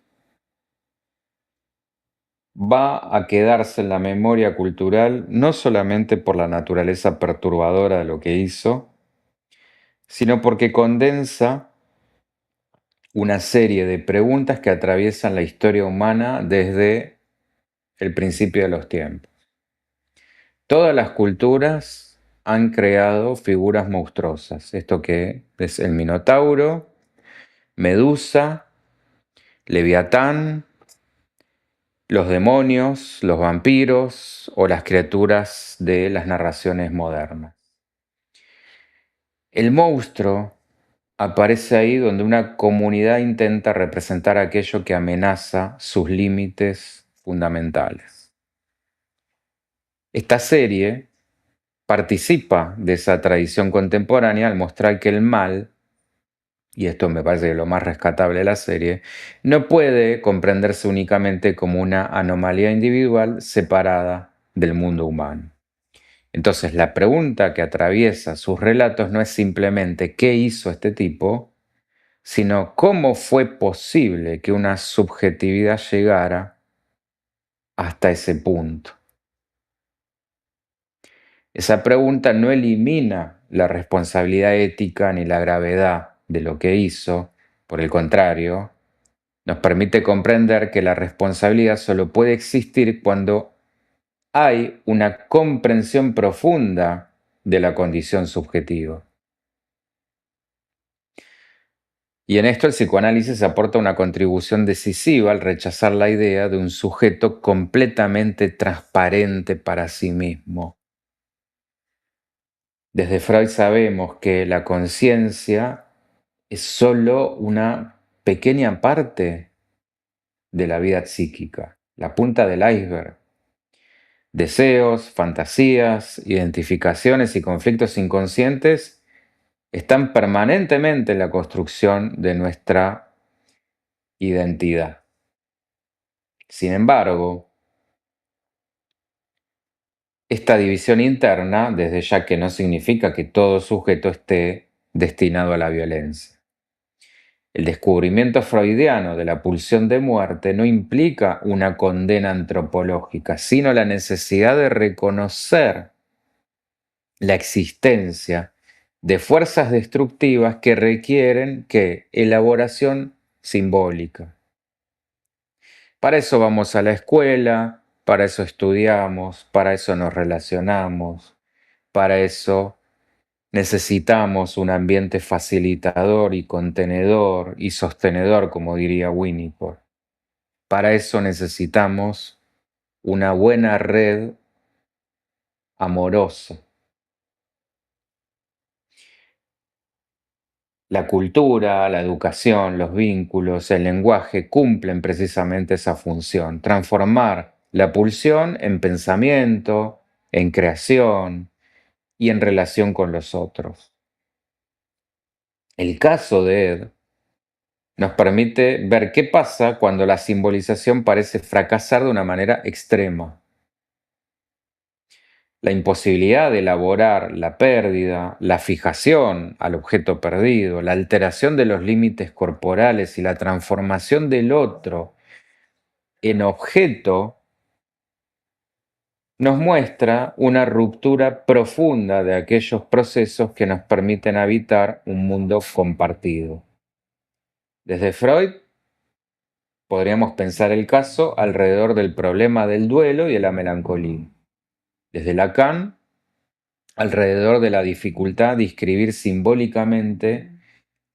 va a quedarse en la memoria cultural no solamente por la naturaleza perturbadora de lo que hizo, sino porque condensa una serie de preguntas que atraviesan la historia humana desde el principio de los tiempos. Todas las culturas han creado figuras monstruosas. Esto que es el Minotauro, Medusa, Leviatán, los demonios, los vampiros o las criaturas de las narraciones modernas. El monstruo aparece ahí donde una comunidad intenta representar aquello que amenaza sus límites fundamentales. Esta serie participa de esa tradición contemporánea al mostrar que el mal, y esto me parece que lo más rescatable de la serie, no puede comprenderse únicamente como una anomalía individual separada del mundo humano. Entonces, la pregunta que atraviesa sus relatos no es simplemente ¿qué hizo este tipo?, sino cómo fue posible que una subjetividad llegara hasta ese punto. Esa pregunta no elimina la responsabilidad ética ni la gravedad de lo que hizo, por el contrario, nos permite comprender que la responsabilidad solo puede existir cuando hay una comprensión profunda de la condición subjetiva. Y en esto el psicoanálisis aporta una contribución decisiva al rechazar la idea de un sujeto completamente transparente para sí mismo. Desde Freud sabemos que la conciencia es solo una pequeña parte de la vida psíquica, la punta del iceberg. Deseos, fantasías, identificaciones y conflictos inconscientes están permanentemente en la construcción de nuestra identidad. Sin embargo, esta división interna, desde ya que no significa que todo sujeto esté destinado a la violencia. El descubrimiento freudiano de la pulsión de muerte no implica una condena antropológica, sino la necesidad de reconocer la existencia de fuerzas destructivas que requieren elaboración simbólica. Para eso vamos a la escuela, para eso estudiamos, para eso nos relacionamos, para eso necesitamos un ambiente facilitador y contenedor y sostenedor, como diría Winnicott. Para eso necesitamos una buena red amorosa. La cultura, la educación, los vínculos, el lenguaje cumplen precisamente esa función, transformar la pulsión en pensamiento, en creación y en relación con los otros. El caso de Ed nos permite ver qué pasa cuando la simbolización parece fracasar de una manera extrema. La imposibilidad de elaborar la pérdida, la fijación al objeto perdido, la alteración de los límites corporales y la transformación del otro en objeto nos muestra una ruptura profunda de aquellos procesos que nos permiten habitar un mundo compartido. Desde Freud podríamos pensar el caso alrededor del problema del duelo y de la melancolía. Desde Lacan, alrededor de la dificultad de describir simbólicamente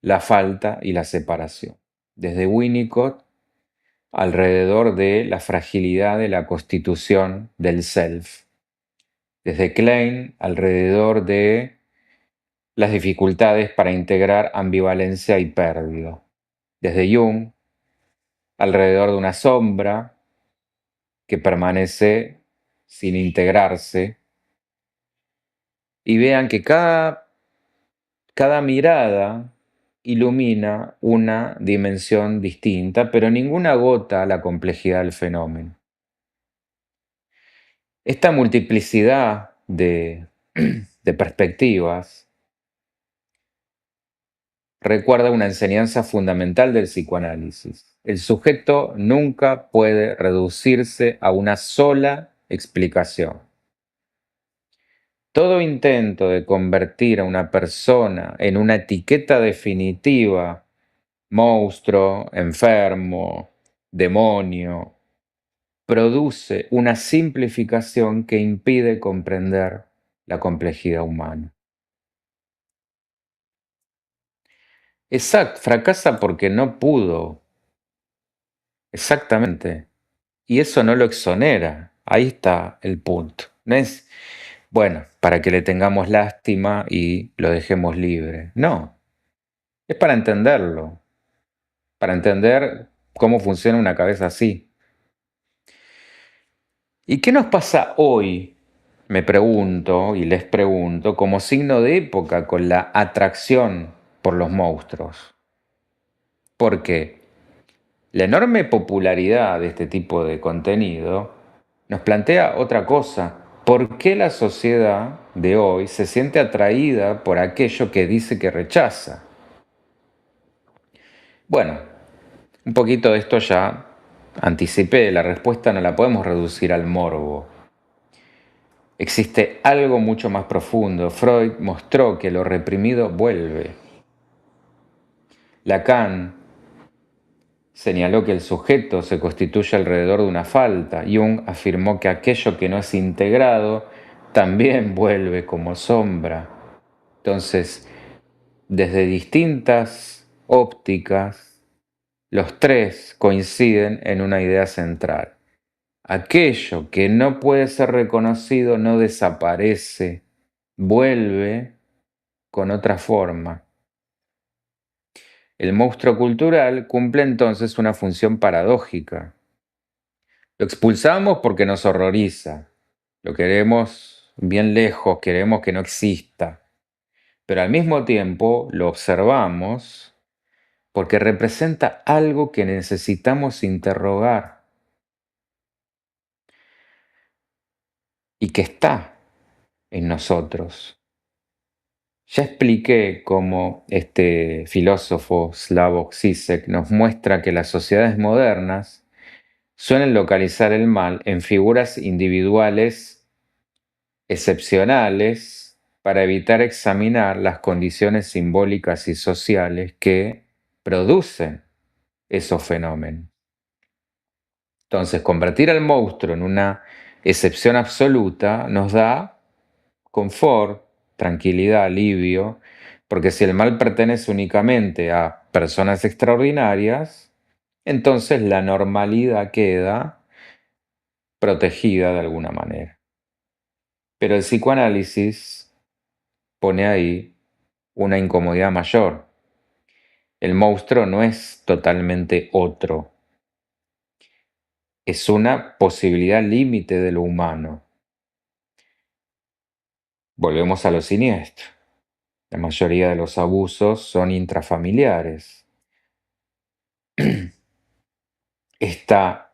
la falta y la separación. Desde Winnicott, alrededor de la fragilidad de la constitución del self. Desde Klein, alrededor de las dificultades para integrar ambivalencia y pérdida. Desde Jung, alrededor de una sombra que permanece sin integrarse. Y vean que cada mirada ilumina una dimensión distinta, pero ninguna agota la complejidad del fenómeno. Esta multiplicidad de perspectivas recuerda una enseñanza fundamental del psicoanálisis. El sujeto nunca puede reducirse a una sola explicación. todo intento de convertir a una persona en una etiqueta definitiva, monstruo, enfermo, demonio, produce una simplificación que impide comprender la complejidad humana. Exacto, fracasa porque no pudo, exactamente. Y eso no lo exonera. Ahí está el punto. No es, bueno, para que le tengamos lástima y lo dejemos libre. No, es para entender cómo funciona una cabeza así. ¿Y qué nos pasa hoy? Me pregunto y les pregunto, como signo de época con la atracción por los monstruos. Porque la enorme popularidad de este tipo de contenido nos plantea otra cosa. ¿Por qué la sociedad de hoy se siente atraída por aquello que dice que rechaza? Bueno, un poquito de esto ya anticipé, la respuesta no la podemos reducir al morbo. Existe algo mucho más profundo. Freud mostró que lo reprimido vuelve. Lacan señaló que el sujeto se constituye alrededor de una falta. Jung afirmó que aquello que no es integrado también vuelve como sombra. Entonces, desde distintas ópticas, los tres coinciden en una idea central. Aquello que no puede ser reconocido no desaparece, vuelve con otra forma. El monstruo cultural cumple entonces una función paradójica. Lo expulsamos porque nos horroriza, lo queremos bien lejos, queremos que no exista, pero al mismo tiempo lo observamos porque representa algo que necesitamos interrogar y que está en nosotros. Ya expliqué cómo este filósofo Slavoj Žižek nos muestra que las sociedades modernas suelen localizar el mal en figuras individuales excepcionales para evitar examinar las condiciones simbólicas y sociales que producen esos fenómenos. Entonces, convertir al monstruo en una excepción absoluta nos da confort, tranquilidad, alivio, porque si el mal pertenece únicamente a personas extraordinarias, entonces la normalidad queda protegida de alguna manera. Pero el psicoanálisis pone ahí una incomodidad mayor. El monstruo no es totalmente otro, es una posibilidad límite de lo humano. Volvemos a lo siniestro. La mayoría de los abusos son intrafamiliares. Esta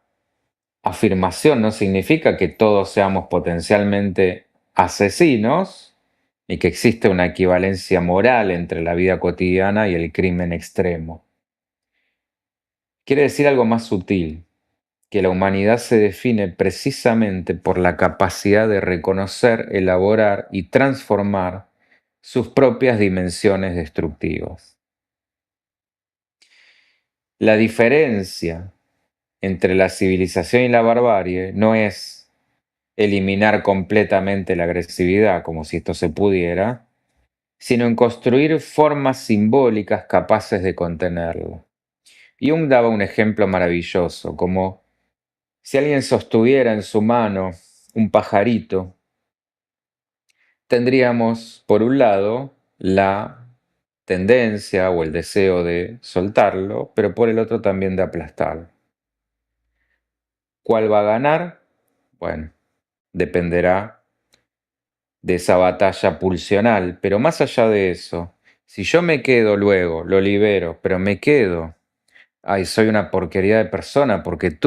afirmación no significa que todos seamos potencialmente asesinos, ni que existe una equivalencia moral entre la vida cotidiana y el crimen extremo. Quiere decir algo más sutil, que la humanidad se define precisamente por la capacidad de reconocer, elaborar y transformar sus propias dimensiones destructivas. La diferencia entre la civilización y la barbarie no es eliminar completamente la agresividad, como si esto se pudiera, sino en construir formas simbólicas capaces de contenerlo. Jung daba un ejemplo maravilloso, como si alguien sostuviera en su mano un pajarito, tendríamos, por un lado, la tendencia o el deseo de soltarlo, pero por el otro también de aplastarlo. ¿Cuál va a ganar? Bueno, dependerá de esa batalla pulsional, pero más allá de eso, si yo me quedo luego, lo libero, pero me quedo, ay, soy una porquería de persona porque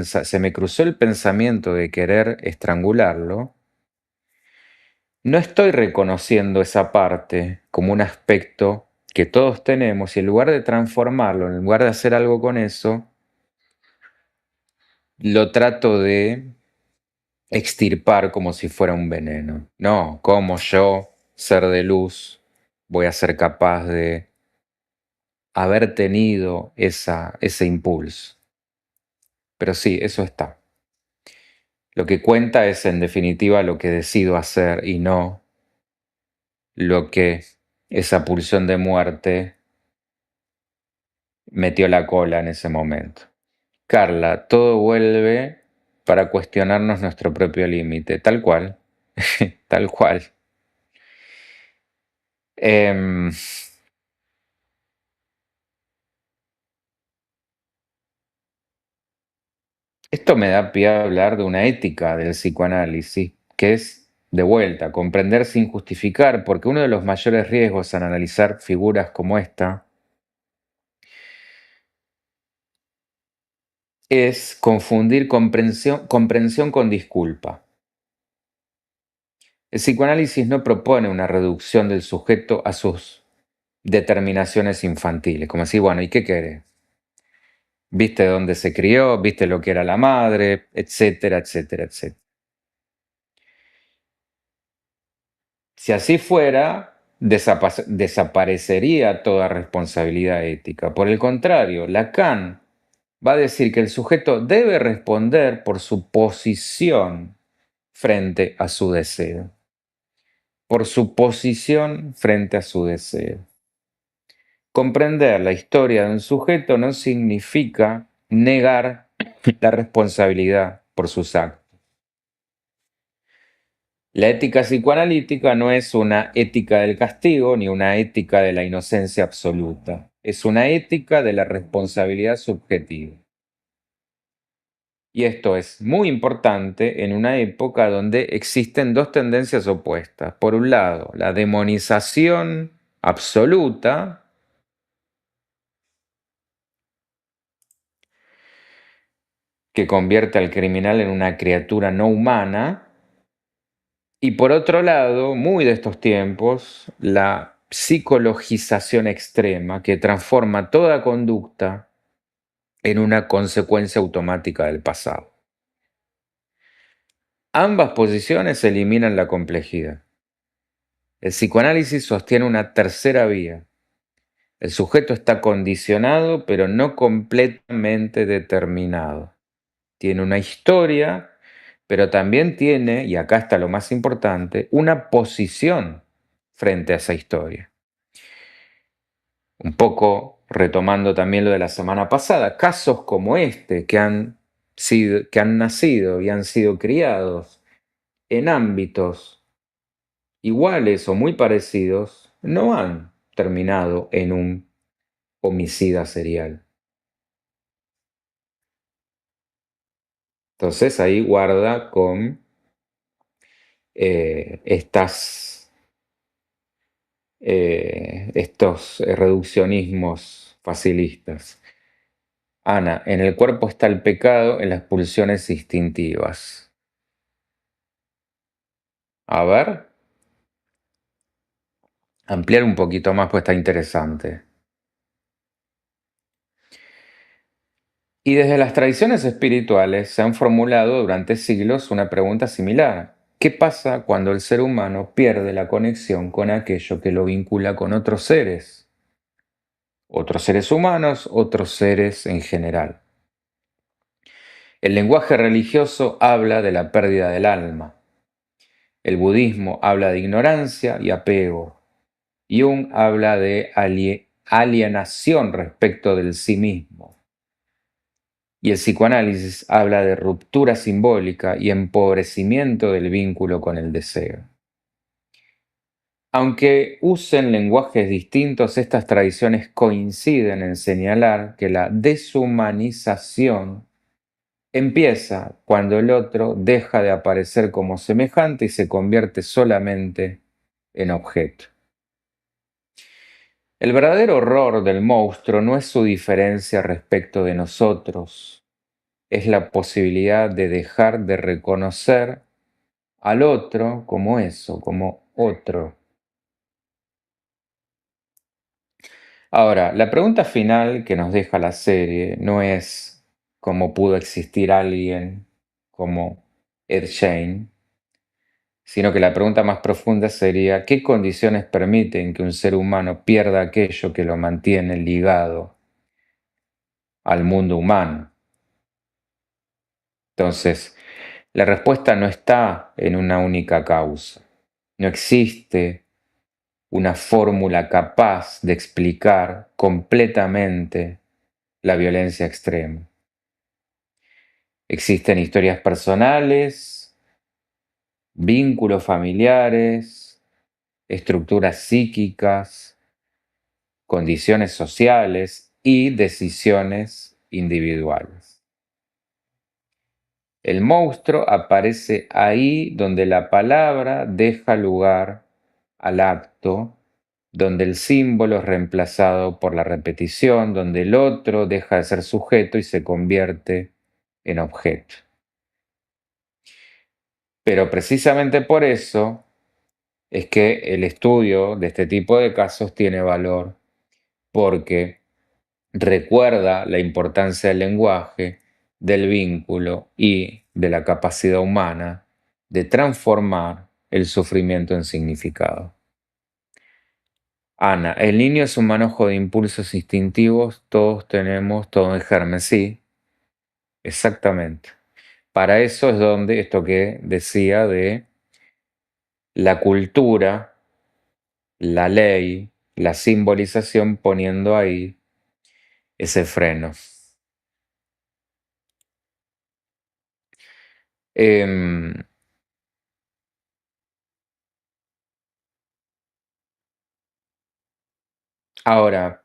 se me cruzó el pensamiento de querer estrangularlo, no estoy reconociendo esa parte como un aspecto que todos tenemos y en lugar de transformarlo, en lugar de hacer algo con eso, lo trato de extirpar como si fuera un veneno. No, como yo, ser de luz, voy a ser capaz de haber tenido ese impulso. Pero sí, eso está. Lo que cuenta es en definitiva lo que decido hacer y no lo que esa pulsión de muerte metió la cola en ese momento. Carla, todo vuelve para cuestionarnos nuestro propio límite, tal cual, tal cual. Em, Esto me da pie a hablar de una ética del psicoanálisis, que es, de vuelta, comprender sin justificar, porque uno de los mayores riesgos al analizar figuras como esta es confundir comprensión con disculpa. El psicoanálisis no propone una reducción del sujeto a sus determinaciones infantiles, como decir, bueno, ¿y qué querés? ¿Viste dónde se crió? ¿Viste lo que era la madre? Etcétera, etcétera, etcétera. Si así fuera, desaparecería toda responsabilidad ética. Por el contrario, Lacan va a decir que el sujeto debe responder por su posición frente a su deseo. Por su posición frente a su deseo. Comprender la historia de un sujeto no significa negar la responsabilidad por sus actos. La ética psicoanalítica no es una ética del castigo ni una ética de la inocencia absoluta. Es una ética de la responsabilidad subjetiva. Y esto es muy importante en una época donde existen dos tendencias opuestas. Por un lado, la demonización absoluta, que convierte al criminal en una criatura no humana. Y por otro lado, muy de estos tiempos, la psicologización extrema que transforma toda conducta en una consecuencia automática del pasado. Ambas posiciones eliminan la complejidad. El psicoanálisis sostiene una tercera vía. El sujeto está condicionado, pero no completamente determinado. Tiene una historia, pero también tiene, y acá está lo más importante, una posición frente a esa historia. Un poco retomando también lo de la semana pasada, casos como este que han nacido y han sido criados en ámbitos iguales o muy parecidos, no han terminado en un homicida serial. Entonces ahí guarda con estos reduccionismos facilistas. Ana, en el cuerpo está el pecado, en las pulsiones instintivas. A ver, ampliar un poquito más, pues está interesante. Y desde las tradiciones espirituales se han formulado durante siglos una pregunta similar. ¿Qué pasa cuando el ser humano pierde la conexión con aquello que lo vincula con otros seres? Otros seres humanos, otros seres en general. El lenguaje religioso habla de la pérdida del alma. El budismo habla de ignorancia y apego. Jung habla de alienación respecto del sí mismo. Y el psicoanálisis habla de ruptura simbólica y empobrecimiento del vínculo con el deseo. Aunque usen lenguajes distintos, estas tradiciones coinciden en señalar que la deshumanización empieza cuando el otro deja de aparecer como semejante y se convierte solamente en objeto. El verdadero horror del monstruo no es su diferencia respecto de nosotros, es la posibilidad de dejar de reconocer al otro como eso, como otro. Ahora, la pregunta final que nos deja la serie no es cómo pudo existir alguien como Ed Shane, sino que la pregunta más profunda sería, ¿qué condiciones permiten que un ser humano pierda aquello que lo mantiene ligado al mundo humano? Entonces, la respuesta no está en una única causa. No existe una fórmula capaz de explicar completamente la violencia extrema. Existen historias personales, vínculos familiares, estructuras psíquicas, condiciones sociales y decisiones individuales. El monstruo aparece ahí donde la palabra deja lugar al acto, donde el símbolo es reemplazado por la repetición, donde el otro deja de ser sujeto y se convierte en objeto. Pero precisamente por eso es que el estudio de este tipo de casos tiene valor, porque recuerda la importancia del lenguaje, del vínculo y de la capacidad humana de transformar el sufrimiento en significado. Ana, el niño es un manojo de impulsos instintivos, todos tenemos todo en germen, sí, exactamente. Para eso es donde esto que decía de la cultura, la ley, la simbolización poniendo ahí ese freno. Em, ahora,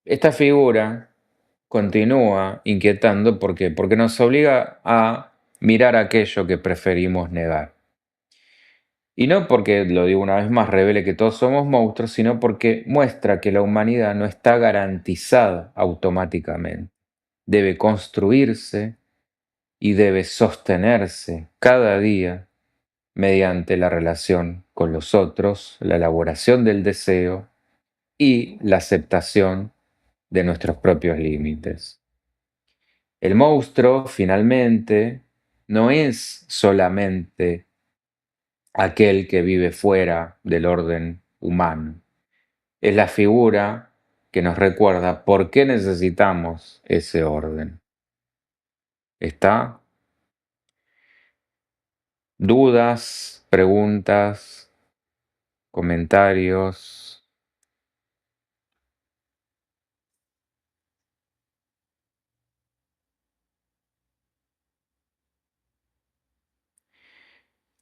esta figura continúa inquietando porque nos obliga a mirar aquello que preferimos negar. Y no porque, lo digo una vez más, revele que todos somos monstruos, sino porque muestra que la humanidad no está garantizada automáticamente. Debe construirse y debe sostenerse cada día mediante la relación con los otros, la elaboración del deseo y la aceptación de nuestros propios límites. El monstruo, finalmente, no es solamente aquel que vive fuera del orden humano. Es la figura que nos recuerda por qué necesitamos ese orden. ¿Está? ¿Dudas, preguntas, comentarios?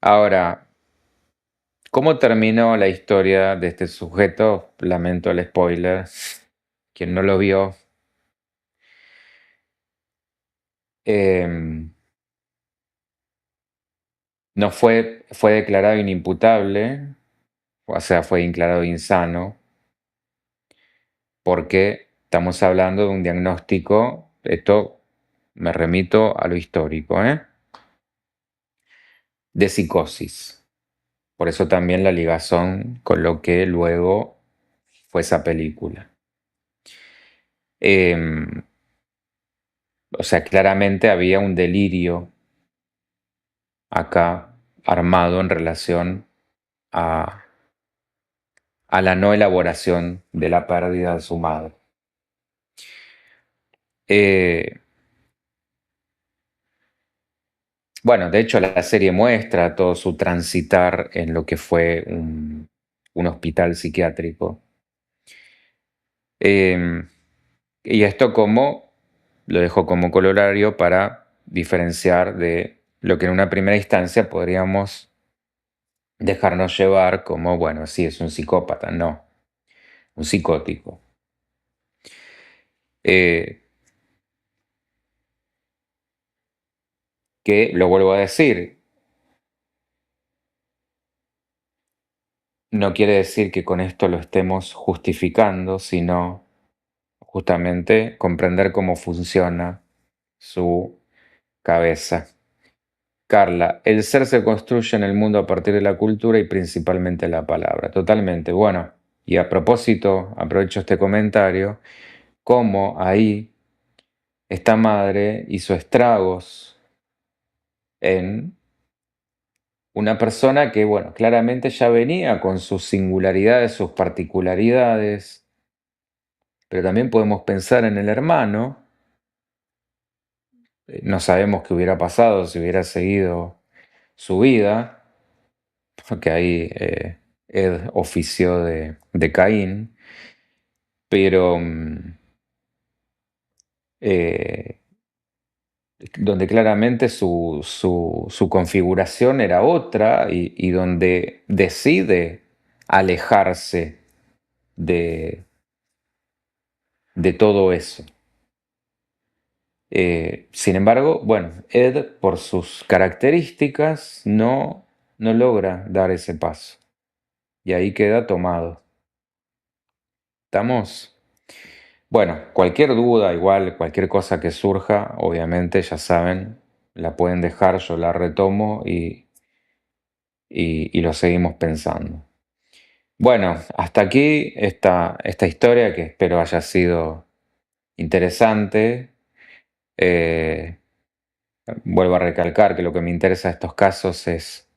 Ahora, ¿cómo terminó la historia de este sujeto? Lamento el spoiler. Quien no lo vio, em, no fue declarado inimputable, o sea, fue declarado insano, porque estamos hablando de un diagnóstico, esto me remito a lo histórico, de psicosis. Por eso también la ligazón con lo que luego fue esa película. Em, o sea, claramente había un delirio acá armado en relación a, a la no elaboración de la pérdida de su madre. Eh, bueno, de hecho la serie muestra todo su transitar en lo que fue un hospital psiquiátrico. Eh, y esto como lo dejo como colorario para diferenciar de lo que en una primera instancia podríamos dejarnos llevar como, bueno, sí, es un psicópata, no, un psicótico. Eh, que, lo vuelvo a decir, no quiere decir que con esto lo estemos justificando, sino justamente comprender cómo funciona su cabeza. Carla, el ser se construye en el mundo a partir de la cultura y principalmente la palabra. Totalmente. Bueno, y a propósito, aprovecho este comentario, cómo ahí esta madre hizo estragos en una persona que, bueno, claramente ya venía con sus singularidades, sus particularidades, pero también podemos pensar en el hermano. No sabemos qué hubiera pasado si hubiera seguido su vida, porque ahí Ed ofició de Caín, pero eh, donde claramente su configuración era otra y donde decide alejarse de, de todo eso. Sin embargo, bueno, Ed por sus características no logra dar ese paso y ahí queda tomado. ¿Estamos? Bueno, cualquier duda, igual, cualquier cosa que surja, obviamente ya saben, la pueden dejar, yo la retomo y lo seguimos pensando. Bueno, hasta aquí esta historia que espero haya sido interesante. Eh, Vuelvo a recalcar que lo que me interesa de estos casos es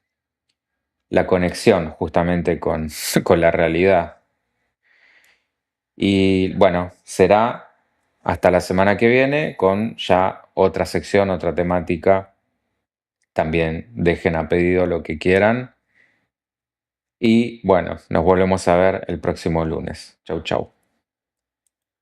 la conexión justamente con la realidad. Y bueno, será hasta la semana que viene con ya otra sección, otra temática. También dejen a pedido lo que quieran. Y bueno, nos volvemos a ver el próximo lunes. Chau, chau.